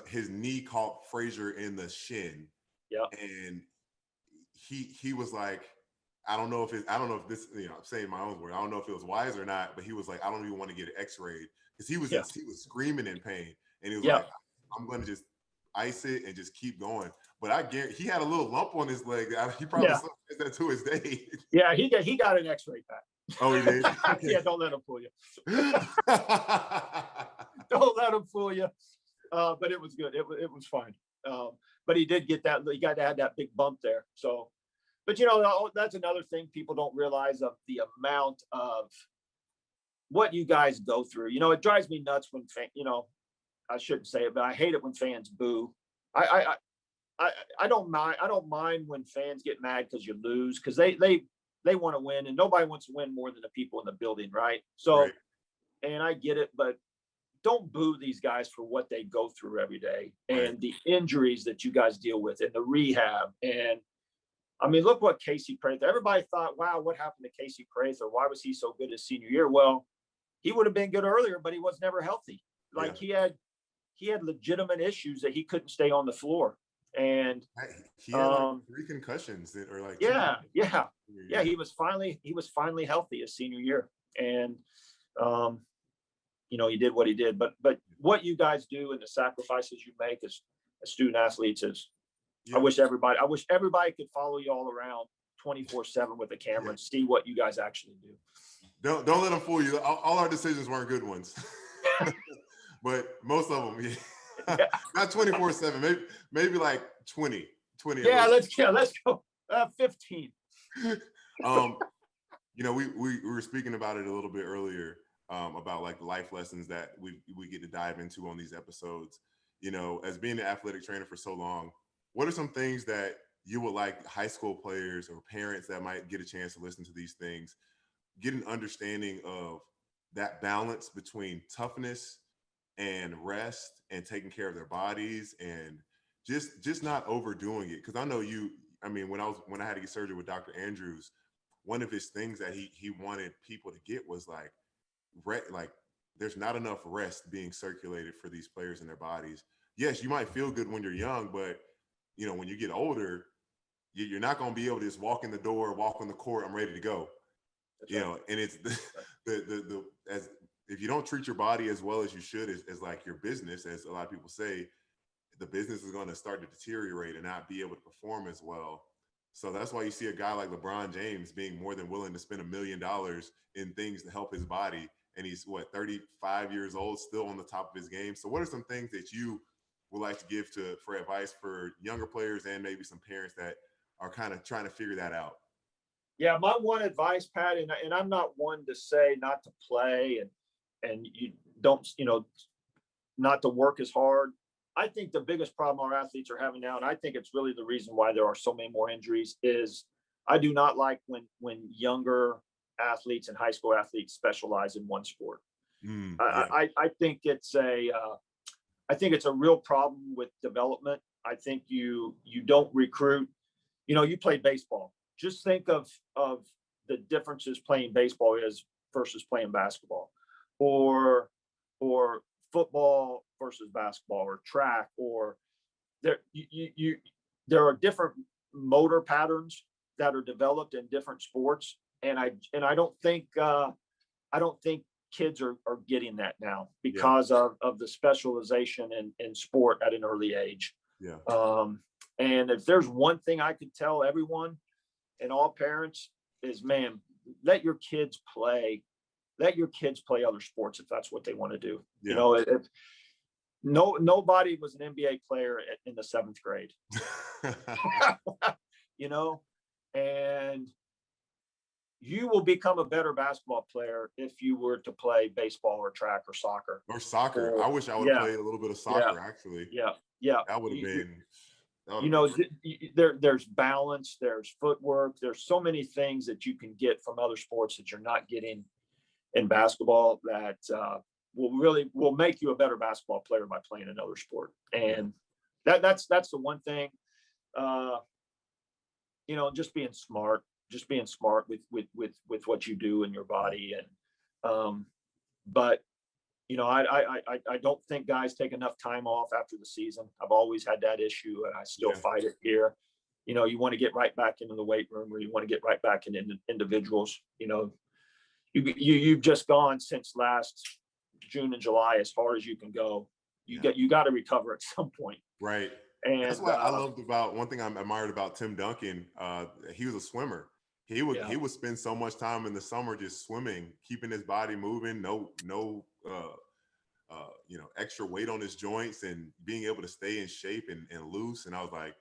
his knee caught Frazier in the shin. And he was like, I don't know if this, I'm saying my own word, I don't know if it was wise or not, but he was like, I don't even want to get it x-rayed, because he was screaming in pain, and he was like, ice it and just keep going. But I guarantee he had a little lump on his leg. He probably still has that to his day. Yeah, he got an X-ray back. Oh, he did? Okay. Yeah, don't let him fool you. Don't let him fool you. But it was good. It was fine. But he did get that. He got to have that big bump there. So, but that's another thing people don't realize of the amount of what you guys go through. It drives me nuts when I shouldn't say it, but I hate it when fans boo. I don't mind. I don't mind when fans get mad because you lose, because they want to win, and nobody wants to win more than the people in the building, right? So, right. And I get it, but don't boo these guys for what they go through every day, and the injuries that you guys deal with, and the rehab. And I mean, look what Casey Prather. Everybody thought, wow, what happened to Casey Prather? Why was he so good his senior year? Well, he would have been good earlier, but he was never healthy. Like he had legitimate issues that he couldn't stay on the floor. And he had like 3 concussions or like yeah. He was finally healthy his senior year, and he did what he did. But what you guys do and the sacrifices you make as student athletes is, I wish everybody could follow you all around 24/7 with a camera and see what you guys actually do. Don't let them fool you. All our decisions weren't good ones, but most of them, not 24/7. Maybe like 20. Yeah, let's go 15. We were speaking about it a little bit earlier, about like life lessons that we get to dive into on these episodes. As being an athletic trainer for so long, what are some things that you would like high school players or parents that might get a chance to listen to these things get an understanding of that balance between toughness and rest and taking care of their bodies, and just not overdoing it? Because I know when I had to get surgery with Dr. Andrews, one of his things that he wanted people to get was like there's not enough rest being circulated for these players in their bodies. Yes, you might feel good when you're young, but when you get older, you're not going to be able to just walk in the door, walk on the court, I'm ready to go. And it's as if you don't treat your body as well as you should, as like your business, as a lot of people say, the business is going to start to deteriorate and not be able to perform as well. So that's why you see a guy like LeBron James being more than willing to spend $1 million in things to help his body. And he's 35 years old, still on the top of his game. So what are some things that you would like to give for advice for younger players and maybe some parents that are kind of trying to figure that out? Yeah, my one advice, Pat, and I'm not one to say not to play and you don't, not to work as hard. I think the biggest problem our athletes are having now, and I think it's really the reason why there are so many more injuries, is I do not like when younger athletes and high school athletes specialize in one sport. I think it's a real problem with development. I think you don't recruit. You play baseball. Just think of the differences playing baseball is versus playing basketball, or football versus basketball, or track, or there are different motor patterns that are developed in different sports, and I don't think kids are getting that now because of the specialization in sport at an early age. And if there's one thing I could tell everyone and all parents is, man, let your kids play other sports if that's what they want to do. If nobody was an NBA player in the 7th grade, and you will become a better basketball player if you were to play baseball or track or soccer. I wish I would have played a little bit of soccer, actually. Yeah. That would have been. There's balance, there's footwork, there's so many things that you can get from other sports that you're not getting in basketball that will make you a better basketball player by playing another sport. And that's the one thing. Just being smart with what you do in your body. And but I don't think guys take enough time off after the season. I've always had that issue, and I still fight it here. You want to get right back into the weight room, or you want to get right back into individuals. You've just gone since last June and July as far as you can go. You got to recover at some point. Right. And that's what I loved about one thing I admired about Tim Duncan. He was a swimmer. He would spend so much time in the summer just swimming, keeping his body moving, no extra weight on his joints, and being able to stay in shape and loose. And I was like,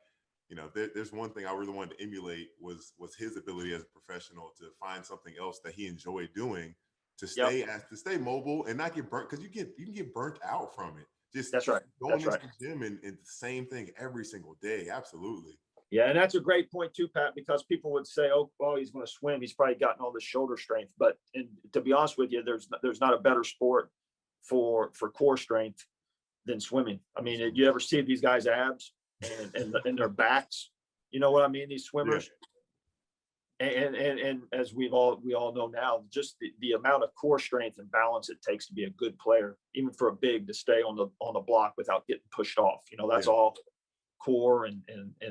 there's one thing I really wanted to emulate was his ability as a professional to find something else that he enjoyed doing, to stay mobile and not get burnt, because you can get burnt out from it. Just that's right. Going into the gym and the same thing every single day. Absolutely. Yeah, and that's a great point too, Pat, because people would say, "Oh, well, he's going to swim. He's probably gotten all this shoulder strength." But to be honest with you, there's not a better sport for core strength than swimming. I mean, you ever see these guys' abs and their backs? You know what I mean? These swimmers. Yeah. And as we all know now, just the amount of core strength and balance it takes to be a good player, even for a big, to stay on the block without getting pushed off. That's all core and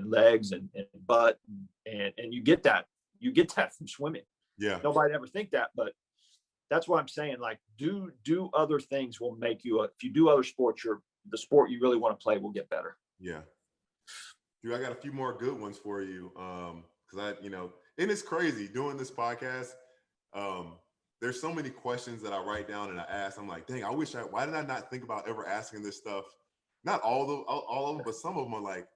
legs and butt and you get that from swimming. Yeah. Nobody ever think that, but that's what I'm saying. Like, do other things will make you if you do other sports, the sport you really want to play will get better. Yeah. Dude, I got a few more good ones for you. Because and it's crazy doing this podcast. There's so many questions that I write down and I ask. I'm like, dang, why did I not think about ever asking this stuff? Not all of them, but some of them are like,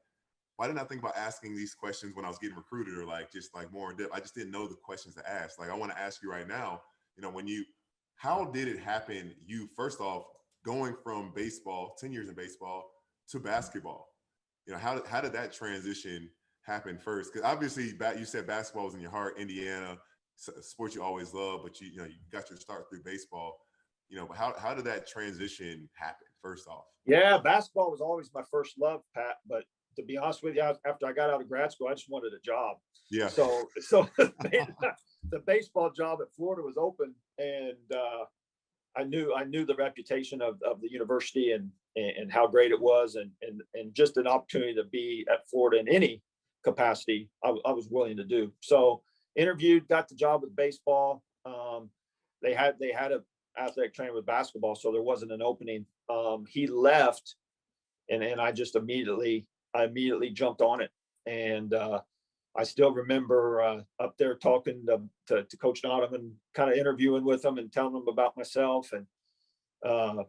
why didn't I think about asking these questions when I was getting recruited, or like just like more in depth? I just didn't know the questions to ask. Like, I want to ask you right now, how did it happen? You, first off, going from baseball, 10 years in baseball, to basketball, how did that transition happen first? Because obviously you said basketball was in your heart, Indiana, sport you always love, but you got your start through baseball. But how did that transition happen first off? Yeah, basketball was always my first love, Pat. But to be honest with you, after I got out of grad school, I just wanted a job. Yeah. So the baseball job at Florida was open, and I knew the reputation of the university and how great it was, and just an opportunity to be at Florida in any capacity, I was willing to do. So interviewed, got the job with baseball. They had a athletic trainer with basketball, so there wasn't an opening. He left, and I just immediately jumped on it. And I still remember up there talking to Coach Donovan, kind of interviewing with him and telling him about myself. And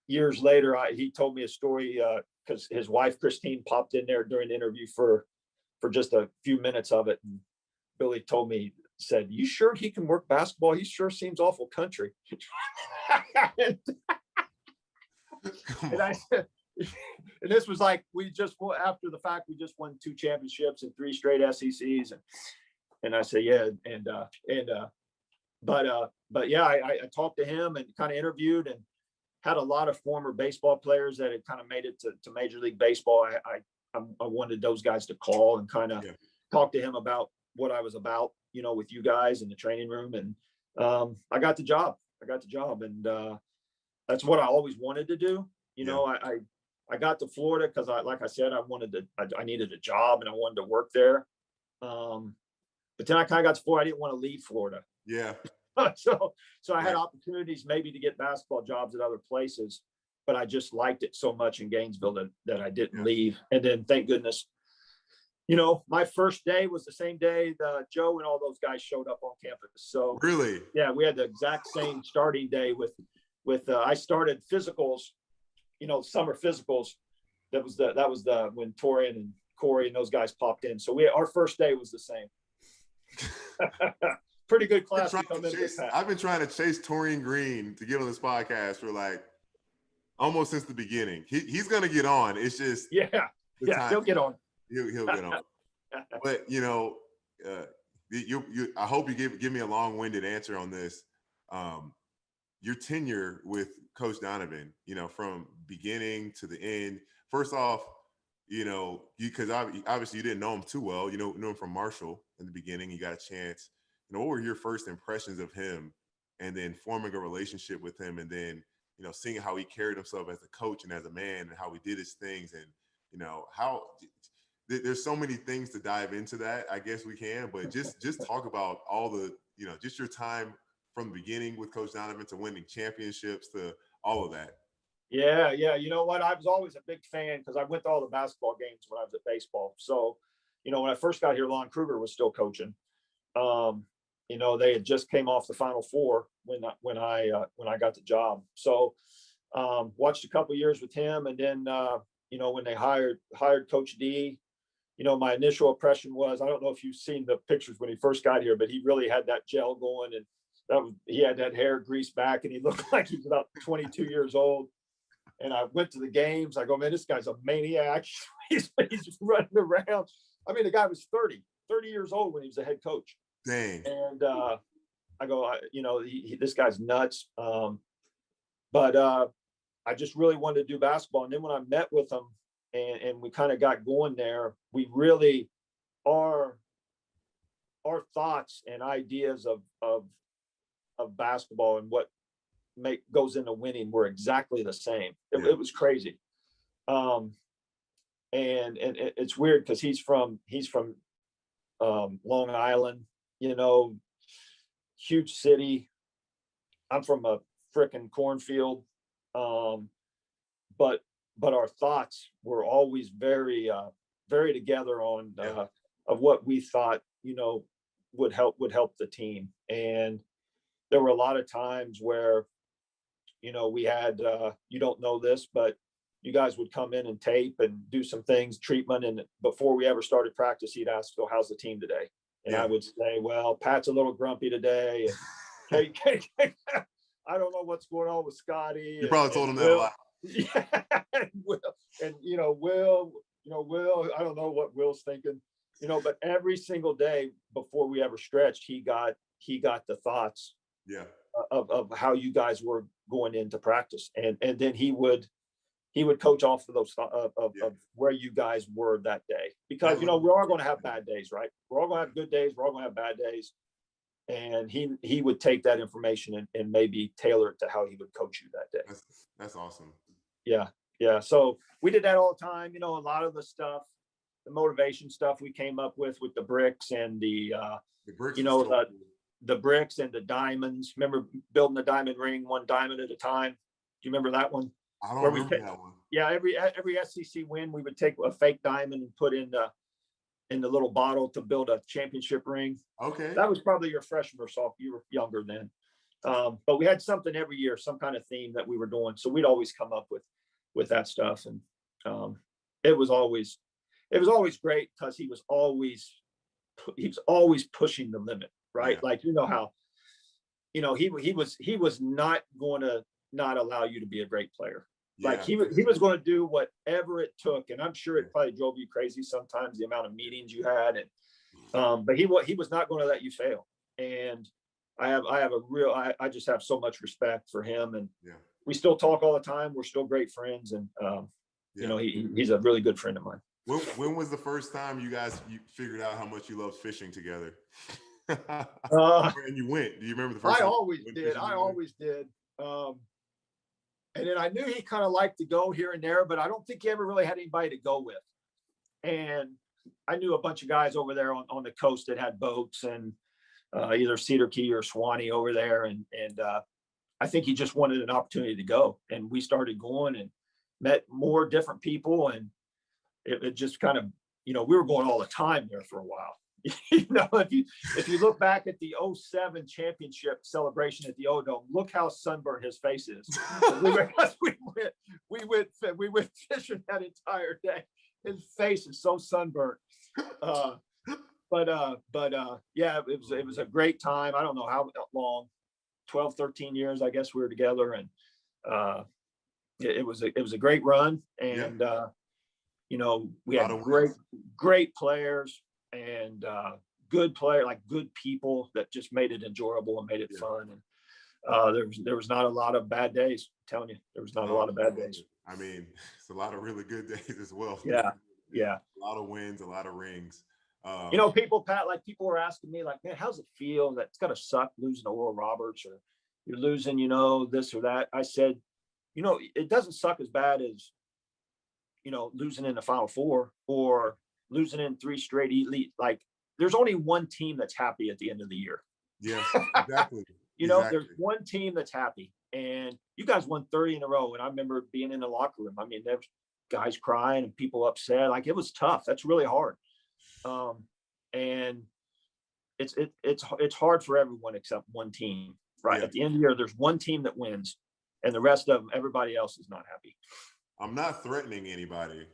years later, he told me a story because his wife Christine popped in there during the interview for just a few minutes of it. And Billy said, "You sure he can work basketball? He sure seems awful country." And I said, and this was like, after the fact, we just won 2 championships and 3 straight SECs. And I said, yeah. But yeah, I talked to him and kind of interviewed, and had a lot of former baseball players that had kind of made it to Major League Baseball. I wanted those guys to call and kind of talk to him about what I was about, with you guys in the training room. And I got the job. And that's what I always wanted to do. I got to Florida because like I said, I needed a job and I wanted to work there. But then I kind of got to Florida. I didn't want to leave Florida. Yeah. So I had opportunities maybe to get basketball jobs at other places, but I just liked it so much in Gainesville that I didn't leave. And then thank goodness, my first day was the same day that Joe and all those guys showed up on campus. So really, yeah, we had the exact same starting day with I started physicals, summer physicals. That was the when Torian and Corey and those guys popped in. So our first day was the same. Pretty good class to come in. I've been trying to chase Torian Green to get on this podcast for like almost since the beginning. He's gonna get on. It's just he'll get on. He'll get on. But I hope you give me a long-winded answer on this. Your tenure with Coach Donovan, from beginning to the end. First off, because obviously you didn't know him too well. You knew him from Marshall in the beginning. You got a chance. What were your first impressions of him, and then forming a relationship with him, and then seeing how he carried himself as a coach and as a man, and how he did his things, and how there's so many things to dive into that. I guess we can, but just talk about all the just your time from the beginning with Coach Donovan to winning championships to all of that. Yeah. You know what? I was always a big fan because I went to all the basketball games when I was at baseball. So, when I first got here, Lon Kruger was still coaching. They had just came off the Final Four when I got the job. So, watched a couple years with him, and then when they hired Coach D, my initial impression was, I don't know if you've seen the pictures when he first got here, but he really had that gel going, and he had that hair greased back, and he looked like he was about 22 years old. And I went to the games. I go, man, this guy's a maniac. he's running around. I mean, the guy was 30 years old when he was a head coach. Dang. And I go, this guy's nuts. But I just really wanted to do basketball. And then when I met with him and we kind of got going there, we really, our thoughts and ideas of basketball and what goes into winning were exactly the same. It was crazy. And it's weird because he's from Long Island, huge city. I'm from a frickin' cornfield. But our thoughts were always very together on of what we thought, would help the team. And there were a lot of times where, we had, you don't know this, but you guys would come in and tape and do some things, treatment. And before we ever started practice, he'd ask, so how's the team today? And I would say, well, Pat's a little grumpy today. And I don't know what's going on with Scotty. You probably told him that a lot. Yeah. Will, I don't know what Will's thinking, but every single day before we ever stretched, he got the thoughts of how you guys were going into practice. And then he would coach off of those of where you guys were that day, because we're all going to have bad days, right? We're all going to have good days, we're all going to have bad days. And he would take that information and maybe tailor it to how he would coach you that day. That's awesome. Yeah. So we did that all the time. A lot of the stuff, the motivation stuff we came up with the bricks and the bricks, the bricks and the diamonds. Remember building the diamond ring, one diamond at a time? Do you remember that one? I don't remember that one. Yeah, every SEC win, we would take a fake diamond and put in the little bottle to build a championship ring. Okay. That was probably your freshman or sophomore. You were younger then. But we had something every year, some kind of theme that we were doing. So we'd always come up with that stuff. And it was always great because he was always pushing the limit, right? Yeah. Like, how, he was not going to not allow you to be a great player. Yeah. Like he was going to do whatever it took. And I'm sure it probably drove you crazy sometimes, the amount of meetings you had. And but he was not going to let you fail. And I just have so much respect for him. And we still talk all the time. We're still great friends. And, he's a really good friend of mine. When was the first time you figured out how much you loved fishing together? And you went. Do you remember the first time? I always did. And then I knew he kind of liked to go here and there, but I don't think he ever really had anybody to go with. And I knew a bunch of guys over there on the coast that had boats, and either Cedar Key or Swanee over there. And I think he just wanted an opportunity to go. And we started going and met more different people. And it just kind of, we were going all the time there for a while. If you look back at the 2007 championship celebration at the O-Dome, look how sunburned his face is. we went fishing that entire day. His face is so sunburned. But it was a great time. I don't know how long, 12, 13 years, I guess we were together. And it was a great run. And we had great players and good people that just made it enjoyable and made it fun. And there was not a lot of bad days. I'm telling you, there was not a lot of bad days. I mean, it's a lot of really good days as well. Yeah. A lot of wins, a lot of rings. People were asking me, like, man, how's it feel? That it's gotta suck losing to Oral Roberts, or you're losing, this or that. I said, it doesn't suck as bad as, losing in the Final Four or losing in 3 straight elite. Like, there's only one team that's happy at the end of the year. Yeah, exactly. There's one team that's happy, and you guys won 30 in a row. And I remember being in the locker room. I mean, there was guys crying and people upset. Like, it was tough. That's really hard. And it's hard for everyone except one team, right? Yeah. At the end of the year, there's one team that wins, and the rest of them, everybody else is not happy. I'm not threatening anybody.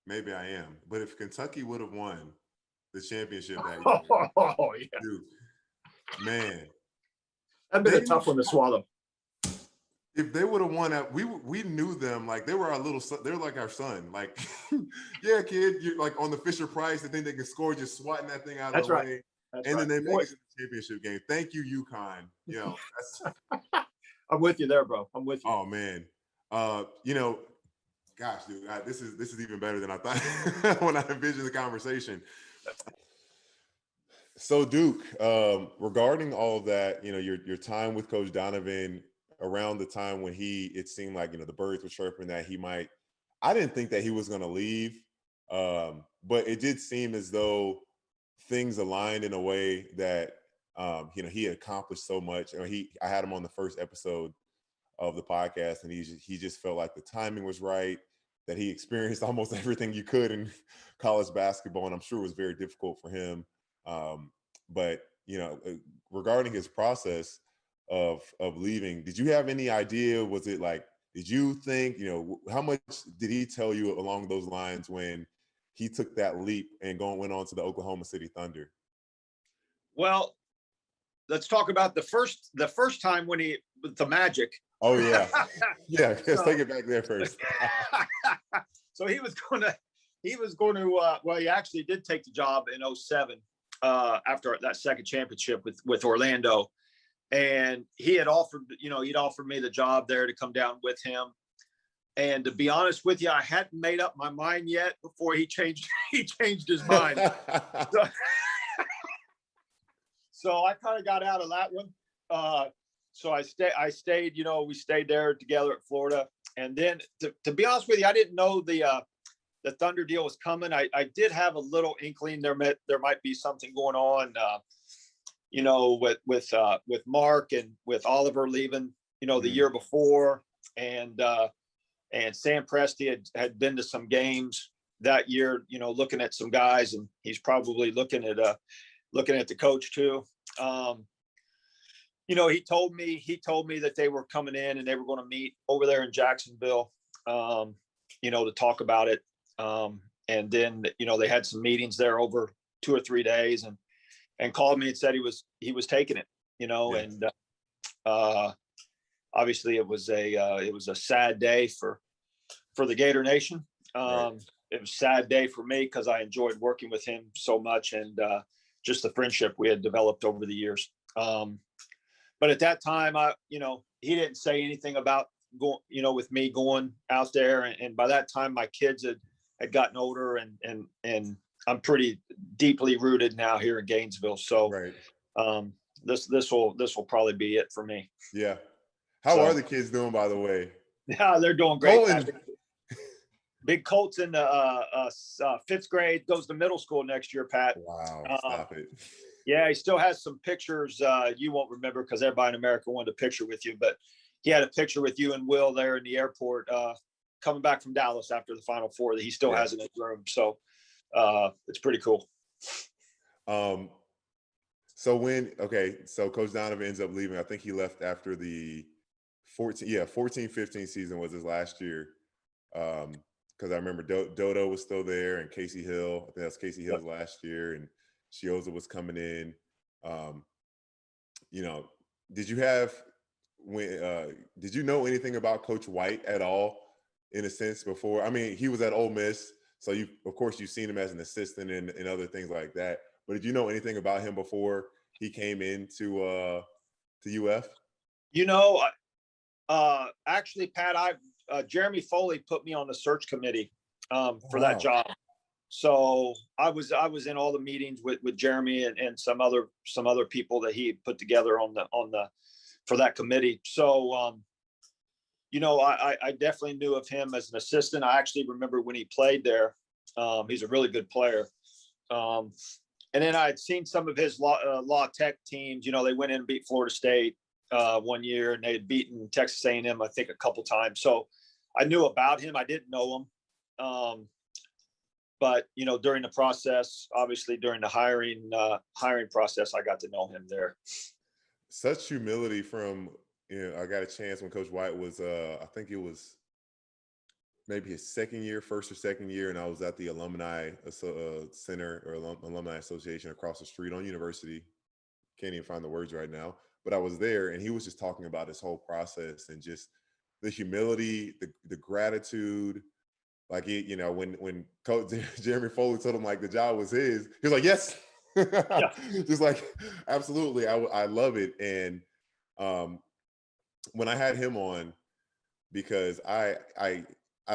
Maybe I am. But if Kentucky would have won the championship that year, Oh, yeah. dude, man. That'd been a tough one to swallow. If they would have won that, we knew them like they were our little son. They're like our son. Like, yeah, kid, you're like on the Fisher Price. They think they can score just swatting that thing out of the way. That's and right. then they make it to the championship game. Thank you, UConn. You know, that's I'm with you there, bro. I'm with you. Oh man. You know, gosh, dude, this is even better than I thought when I envisioned the conversation. So Duke, regarding all of that, you know, your time with Coach Donovan, around the time when it seemed like, you know, the birds were chirping that I didn't think that he was going to leave. But it did seem as though things aligned in a way that, you know, he had accomplished so much. I had him on the first episode of the podcast, and he just felt like the timing was right, that he experienced almost everything you could in college basketball. And I'm sure it was very difficult for him. But, you know, regarding his process of leaving, did you have any idea? Was it like, did you think, you know, how much did he tell you along those lines when he took that leap and went on to the Oklahoma City Thunder? Well, let's talk about the first time when with the Magic. Oh yeah. Yeah. Let's take it back there first. So he was going to, well, he actually did take the job in 2007 after that second championship with Orlando. And he'd offered me the job there to come down with him. And to be honest with you, I hadn't made up my mind yet before he changed his mind. So I kind of got out of that one. So I stayed, you know, we stayed there together at Florida. And then to be honest with you, I didn't know the Thunder deal was coming. I did have a little inkling there might be something going on, you know, with Mark and with Oliver leaving, you know, the year before, and Sam Presti had been to some games that year, you know, looking at some guys, and he's probably looking at the coach too. You know, he told me that they were coming in and they were going to meet over there in Jacksonville, you know, to talk about it. And then, you know, they had some meetings there over 2 or 3 days, and called me and said he was taking it, you know. Yes. And obviously it was a sad day for the Gator Nation. Right. It was a sad day for me because I enjoyed working with him so much, and just the friendship we had developed over the years. But at that time, he didn't say anything about going, you know, with me going out there. And by that time, my kids had gotten older, and I'm pretty deeply rooted now here in Gainesville. So right. This will probably be it for me. Yeah. How are the kids doing, by the way? Yeah, they're doing great. Big Colt's in the 5th grade, goes to middle school next year, Pat. Wow, stop it. Yeah, he still has some pictures you won't remember because everybody in America wanted a picture with you, but he had a picture with you and Will there in the airport coming back from Dallas after the Final Four that he still has in his room. So it's pretty cool. So Coach Donovan ends up leaving. I think he left after the 14-15 season was his last year. Because I remember Dodo was still there, and Casey Hill. I think that was Casey Hill's last year, and Chioza was coming in. You know, did you know anything about Coach White at all, in a sense, before? I mean, he was at Ole Miss, so you've seen him as an assistant and other things like that. But did you know anything about him before he came into to UF? You know, actually, Pat, Jeremy Foley put me on the search committee for that job. So I was in all the meetings with Jeremy and some other people that he put together for that committee. So you know, I definitely knew of him as an assistant. I actually remember when he played there. He's a really good player. And then I had seen some of his law tech teams. You know, they went in and beat Florida State. one year, and they had beaten Texas A&M, I think, a couple times. So I knew about him. I didn't know him. But, you know, during the process, obviously during the hiring process, I got to know him there. Such humility from, I got a chance when Coach White was, I think it was maybe his first or second year, and I was at the alumni center or alumni association across the street on University. Can't even find the words right now, but I was there, and he was just talking about his whole process and just the humility, the gratitude. Like, when Coach Jeremy Foley told him like the job was his, he was like, yes. Yeah. Just like, absolutely. I love it. And when I had him on, because I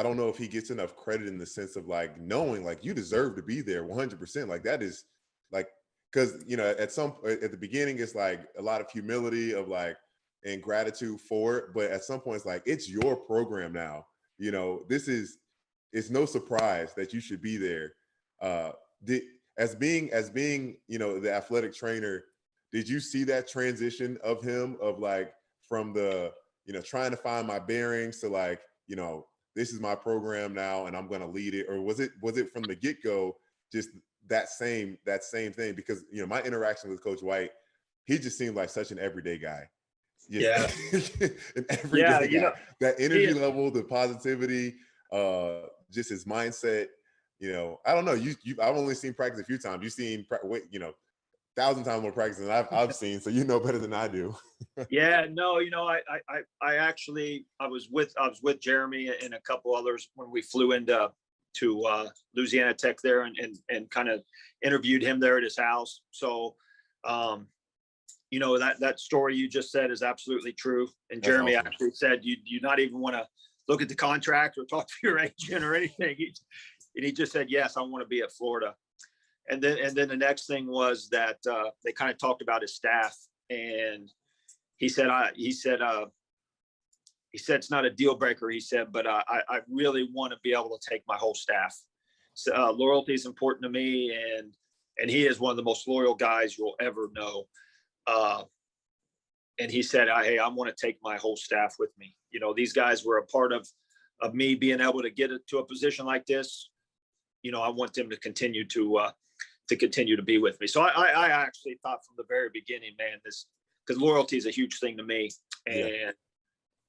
don't know if he gets enough credit in the sense of like knowing like you deserve to be there 100%. Like that is like, because at the beginning it's like a lot of humility of like and gratitude for it, but at some point it's like it's your program now. It's no surprise that you should be there. As being the athletic trainer, did you see that transition of him of like from the trying to find my bearings to like this is my program now and I'm going to lead it, or was it from the get-go just that same thing? Because my interaction with Coach White, he just seemed like such an everyday guy. Yeah. An everyday guy. That energy level, the positivity, just his mindset. I don't know. I've only seen practice a few times. You've seen 1,000 times more practice than I've seen, so you know better than I do. Yeah, no, I actually was with Jeremy and a couple others when we flew into Louisiana Tech there and kind of interviewed him there at his house. So that story you just said is absolutely true. And Jeremy actually said you not even want to look at the contract or talk to your agent or anything. He just said, yes, I want to be at Florida. And then the next thing was that they kind of talked about his staff, and he said it's not a deal breaker. He said, but I really want to be able to take my whole staff. So, loyalty is important to me, and he is one of the most loyal guys you'll ever know. And he said, hey, I want to take my whole staff with me. These guys were a part of me being able to get to a position like this. I want them to continue to be with me. So I actually thought from the very beginning, man, because loyalty is a huge thing to me. And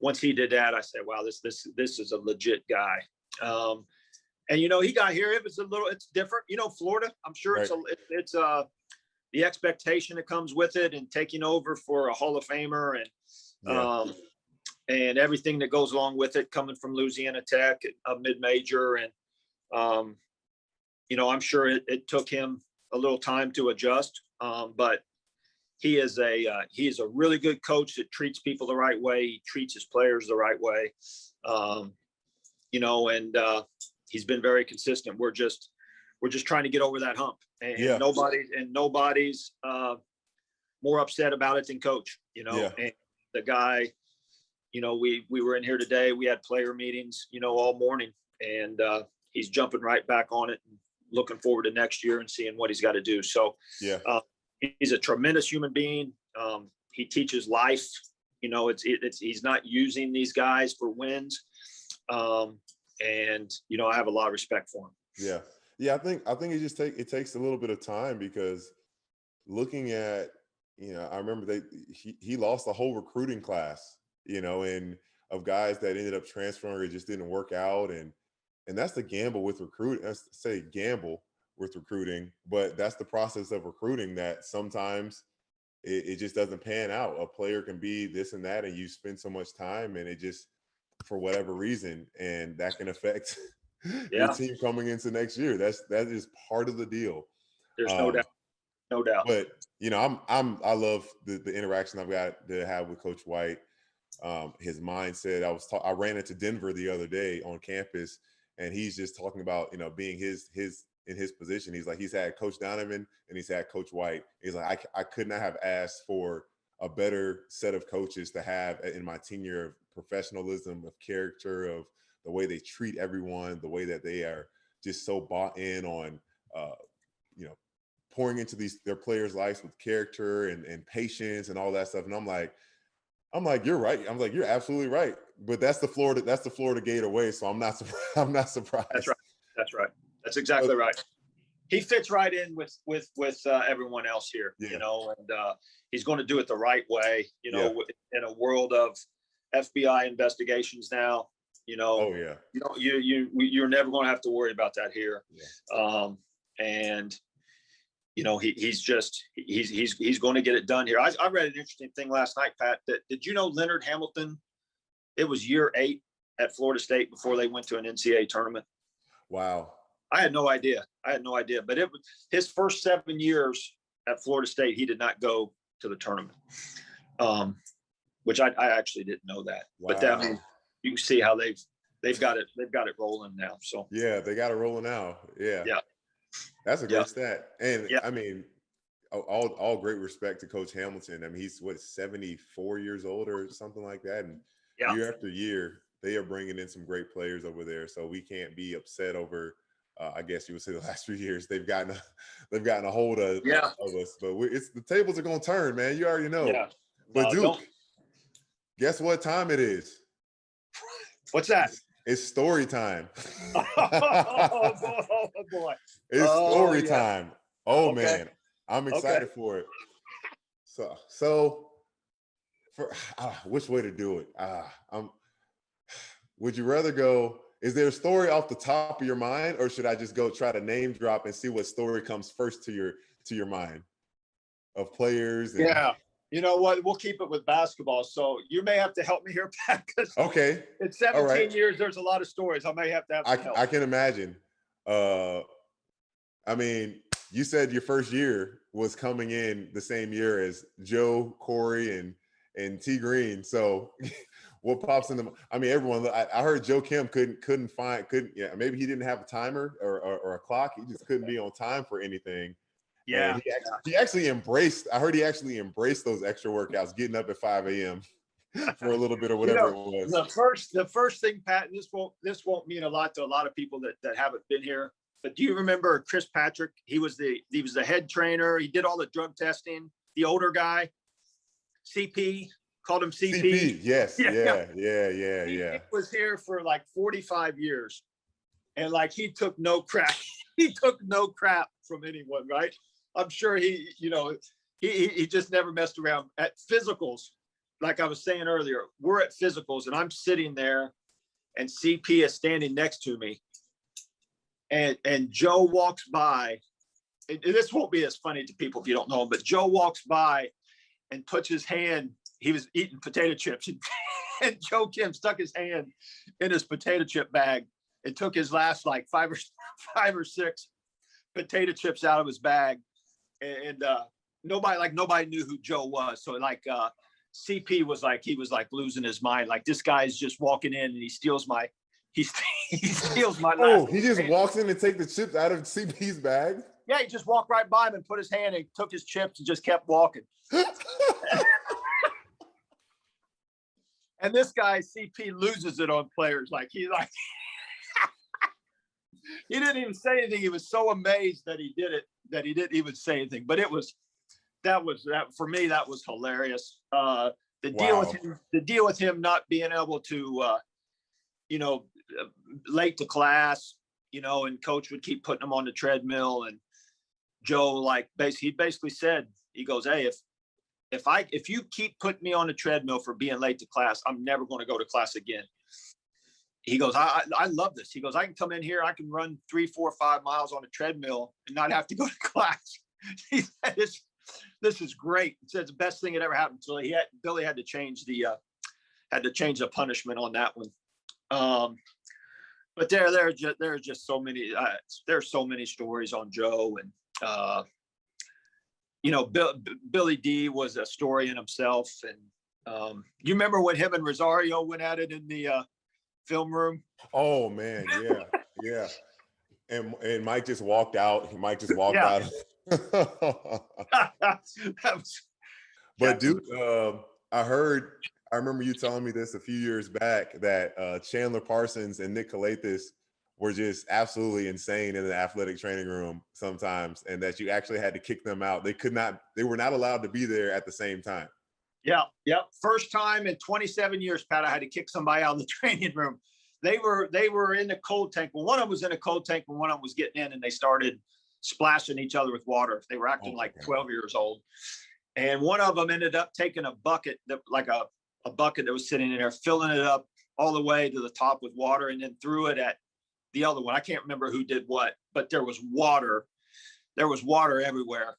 once he did that, I said, wow, this is a legit guy. And he got here. It's different. Florida, I'm sure right. It's the expectation that comes with it, and taking over for a Hall of Famer, and everything that goes along with it, coming from Louisiana Tech, a mid-major, and I'm sure it took him a little time to adjust, but he is a really good coach that treats people the right way. He treats his players the right way, and he's been very consistent. We're just trying to get over that hump, and nobody's more upset about it than Coach. And the guy, we were in here today. We had player meetings, all morning, and he's jumping right back on it and looking forward to next year and seeing what he's got to do. So he's a tremendous human being. He teaches life. He's not using these guys for wins. And I have a lot of respect for him. Yeah. I think it takes a little bit of time, because looking at, I remember he lost the whole recruiting class, and of guys that ended up transferring or it just didn't work out. And that's the gamble with recruiting. Gamble with recruiting, but that's the process of recruiting, that sometimes it just doesn't pan out. A player can be this and that, and you spend so much time, and it just, for whatever reason, and that can affect your team coming into next year. That is part of the deal. There's no doubt. But I love the interaction I've got to have with Coach White. His mindset. I ran into Denver the other day on campus, and he's just talking about being in his position. He's like, he's had Coach Donovan and he's had Coach White. He's like, I could not have asked for a better set of coaches to have in my tenure of professionalism, of character, of the way they treat everyone, the way that they are just so bought in on, pouring into their players' lives with character and patience and all that stuff. And I'm like, I'm like, you're right. I'm like, you're absolutely right. But that's the Florida Gator way. So I'm not I'm not surprised. That's right. That's right. That's exactly But, right. He fits right in with everyone else here, yeah. and he's going to do it the right way. Yeah. In a world of FBI investigations now, Oh yeah. you're never going to have to worry about that here. Yeah. And he's going to get it done here. I read an interesting thing last night, Pat. Did you know Leonard Hamilton? It was year 8 at Florida State before they went to an NCAA tournament. Wow. I had no idea. But it was his first 7 years at Florida State. He did not go to the tournament, which I actually didn't know that. Wow. But I mean, you can see how they've got it rolling now. So yeah, they got it rolling now. Yeah. Yeah. That's a great stat. And Yeah. I mean, all great respect to Coach Hamilton. I mean, he's 74 years old or something like that. And year after year, they are bringing in some great players over there. So we can't be upset over. I guess you would say the last few years they've gotten a hold of us. But the tables are going to turn, man. You already know. Yeah. But Duke, guess what time it is? What's that? It's story time. Oh boy. It's story time. Oh man, I'm excited for it. So for which way to do it? Would you rather go? Is there a story off the top of your mind, or should I just go try to name drop and see what story comes first to your mind of players? Yeah. You know what? We'll keep it with basketball. So you may have to help me here, Pat. Okay. In 17 years, there's a lot of stories. I may have to have some help. I can imagine. I mean, you said your first year was coming in the same year as Joe, Corey, and T Green. So what pops in the? I mean, everyone. I heard Joakim couldn't. Yeah, maybe he didn't have a timer or a clock. He just couldn't be on time for anything. Yeah, and he actually embraced. I heard he actually embraced those extra workouts, getting up at 5 a.m. for a little bit or whatever it was. The first thing, Pat, and this won't mean a lot to a lot of people that haven't been here. But do you remember Chris Patric? He was the head trainer. He did all the drug testing. The older guy, CP, called him CP. CP, yes, yeah. He was here for like 45 years, and like he took no crap. He took no crap from anyone, right? I'm sure he just never messed around at physicals. Like I was saying earlier, we're at physicals, and I'm sitting there, and CP is standing next to me. And Joe walks by, and this won't be as funny to people if you don't know him, but Joe walks by and puts his hand, he was eating potato chips, and Joakim stuck his hand in his potato chip bag and took his last like five or six potato chips out of his bag. And nobody knew who Joe was. So like CP was like, he was like losing his mind. Like, this guy's just walking in and he steals my he steals my last he just walks in and take the chips out of CP's bag? Yeah, he just walked right by him and put his hand and took his chips and just kept walking. And this guy, CP, loses it on players. Like, he didn't even say anything. He was so amazed that he did it, that he didn't even say anything. But that for me, that was hilarious. The deal with him not being able to, late to class, and coach would keep putting him on the treadmill, and Joe he basically said, he goes, hey, if you keep putting me on the treadmill for being late to class, I'm never going to go to class again. He goes, I love this. He goes, I can come in here, I can run 3, 4, 5 miles on a treadmill and not have to go to class. He said, this is great. He said it's the best thing that ever happened. So Billy had to change the punishment on that one. But there are just so many. There's so many stories on Joe, and Billy D was a story in himself. And you remember when him and Rosario went at it in the film room? Oh man, yeah. And Mike just walked out. Out. But Duke, I remember you telling me this a few years back that Chandler Parsons and Nick Calathis were just absolutely insane in the athletic training room sometimes, and that you actually had to kick them out. They were not allowed to be there at the same time. Yeah, yep. First time in 27 years, Pat, I had to kick somebody out of the training room. They were in the cold tank. Well, one of them was in a cold tank and one of them was getting in, and they started splashing each other with water. They were acting like 12 years old. And one of them ended up taking a bucket, like a bucket that was sitting in there, filling it up all the way to the top with water, and then threw it at the other one. I can't remember who did what, but there was water. There was water everywhere.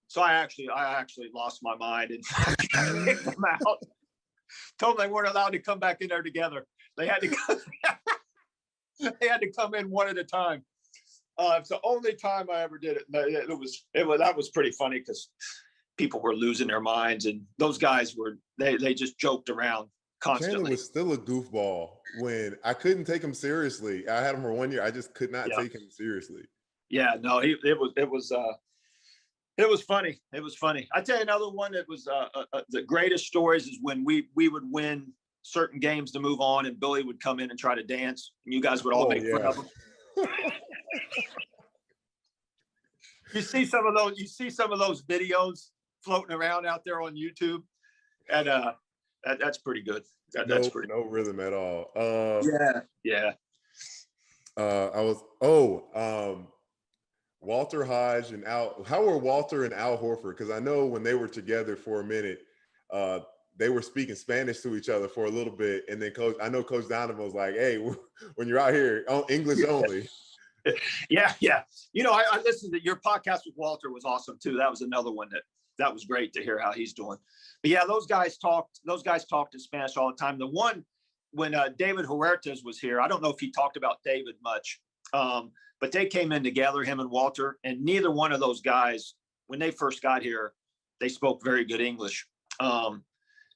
So I actually lost my mind and kicked them out. Told them they weren't allowed to come back in there together. They had to come in one at a time. It's the only time I ever did it. That was pretty funny because people were losing their minds, and those guys they just joked around constantly. Chandler was still a goofball when I couldn't take him seriously. I had him for 1 year. I just could not take him seriously. Yeah, no, it was funny. It was funny. I tell you another one that was the greatest stories is when we would win certain games to move on, and Billy would come in and try to dance, and you guys would all make fun of him. You see some of those videos floating around out there on YouTube, and that's pretty good. That's pretty no rhythm at all. Yeah. Walter Hodge and Al. How were Walter and Al Horford? Because I know when they were together for a minute, they were speaking Spanish to each other for a little bit, and then Coach Donovan was like, "Hey, when you're out here, English only." Yeah. You know, I listened to your podcast with Walter. Was awesome too. That was another one that was great to hear how he's doing. But yeah, those guys talked in Spanish all the time. The one when David Huertas was here, I don't know if he talked about David much, but they came in together, him and Walter, and neither one of those guys, when they first got here, they spoke very good English.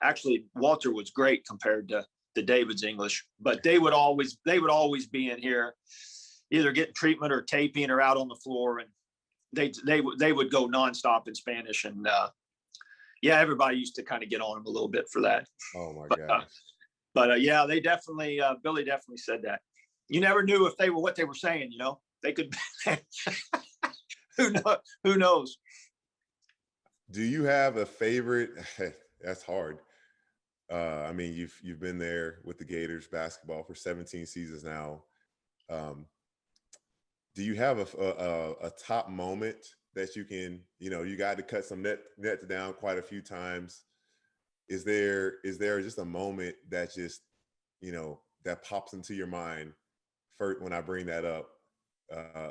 Actually, Walter was great compared to David's English, but they would always be in here, either getting treatment or taping or out on the floor, and they would go nonstop in Spanish, and everybody used to kind of get on them a little bit for that. Oh my gosh! Yeah, they definitely Billy definitely said that. You never knew if they were what they were saying. You know, they could. Who knows? Do you have a favorite? That's hard. I mean, you've been there with the Gators basketball for 17 seasons now. Do you have a top moment that you can, you got to cut some nets down quite a few times? Is there just a moment that just, that pops into your mind first when I bring that up,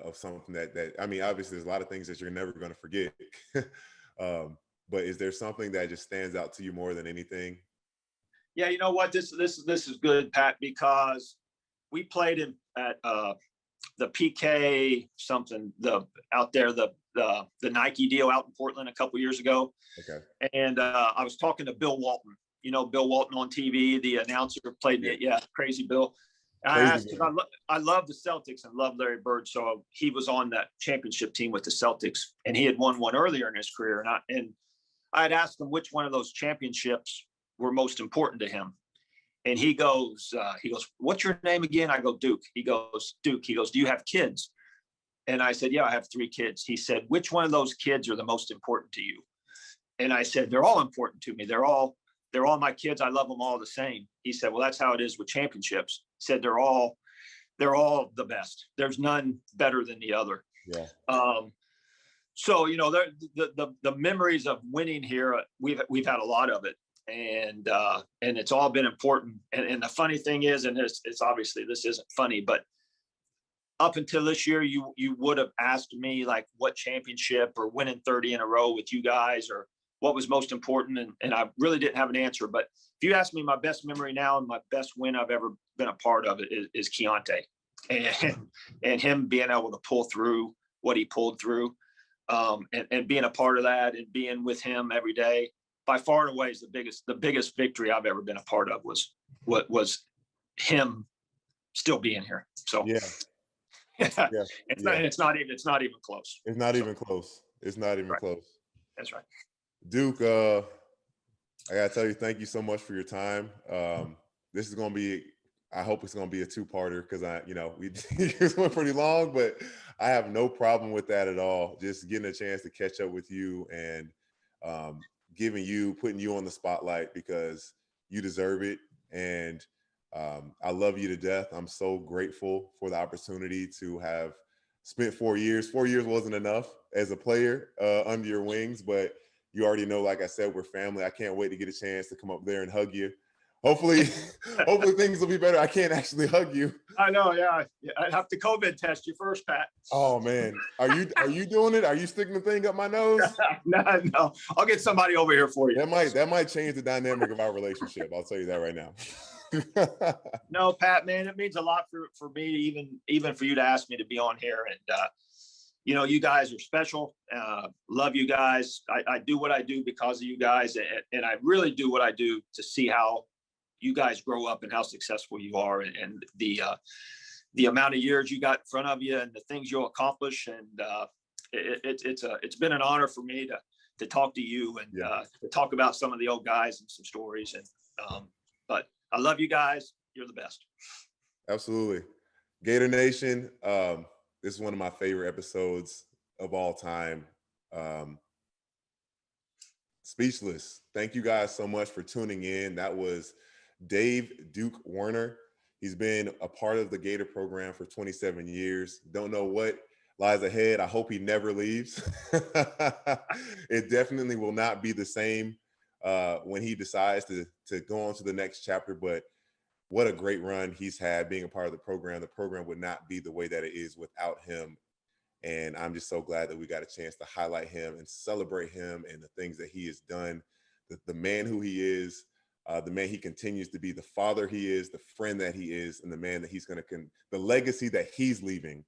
of something that I mean, obviously there's a lot of things that you're never going to forget. But is there something that just stands out to you more than anything? Yeah, you know what? This is good, Pat, because we played at the PK something out there the Nike deal out in Portland a couple years ago. Okay. And I was talking to Bill Walton. Bill Walton on TV, the announcer played it. Yeah, crazy Bill. And I asked him. I love the Celtics and love Larry Bird, so he was on that championship team with the Celtics, and he had won one earlier in his career. And I had asked him which one of those championships were most important to him. And he goes, "What's your name again?" I go, "Duke." He goes, "Duke." He goes, "Do you have kids?" And I said, "Yeah, I have 3 kids." He said, "Which one of those kids are the most important to you?" And I said, "They're all important to me. They're all my kids. I love them all the same." He said, "Well, that's how it is with championships." He said, they're all the best. There's none better than the other. Yeah. So, the memories of winning here, we've had a lot of it. And it's all been important. And the funny thing is, and it's obviously this isn't funny, but up until this year, you would have asked me like what championship or winning 30 in a row with you guys or what was most important. And I really didn't have an answer. But if you ask me my best memory now and my best win I've ever been a part of it is Keyontae, and him being able to pull through what he pulled through, and being a part of that and being with him every day. By far and away is the biggest victory I've ever been a part of was him still being here. So yeah. It's not even close. It's not even close. It's not even close. That's right. Duke, I gotta tell you, thank you so much for your time. This is gonna be, I hope it's gonna be a 2-parter because we just went pretty long, but I have no problem with that at all. Just getting a chance to catch up with you and putting you on the spotlight because you deserve it. And I love you to death. I'm so grateful for the opportunity to have spent 4 years. 4 years wasn't enough as a player under your wings, but you already know, like I said, we're family. I can't wait to get a chance to come up there and hug you. Hopefully, hopefully things will be better. I can't actually hug you. I know, yeah. I'd have to COVID test you first, Pat. Oh man, are you doing it? Are you sticking the thing up my nose? No, I'll get somebody over here for you. That might change the dynamic of our relationship. I'll tell you that right now. No, Pat, man, it means a lot for me, even for you to ask me to be on here. And you know, you guys are special. Love you guys. I do what I do because of you guys, and I really do what I do to see how you guys grow up and how successful you are, and the amount of years you got in front of you and the things you'll accomplish. And it's been an honor for me to talk to you and to talk about some of the old guys and some stories. And but I love you guys. You're the best. Absolutely. Gator Nation. This is one of my favorite episodes of all time. Speechless. Thank you guys so much for tuning in. That was Dave Duke Werner. He's been a part of the Gator program for 27 years. Don't know what lies ahead. I hope he never leaves. It definitely will not be the same when he decides to go on to the next chapter, but what a great run he's had being a part of the program. The program would not be the way that it is without him. And I'm just so glad that we got a chance to highlight him and celebrate him and the things that he has done, the man who he is, the man he continues to be, the father he is, the friend that he is, and the man that he's going to, the legacy that he's leaving.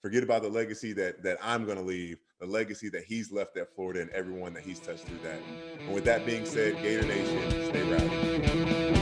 Forget about the legacy that I'm going to leave, the legacy that he's left at Florida and everyone that he's touched through that. And with that being said, Gator Nation, stay rowdy.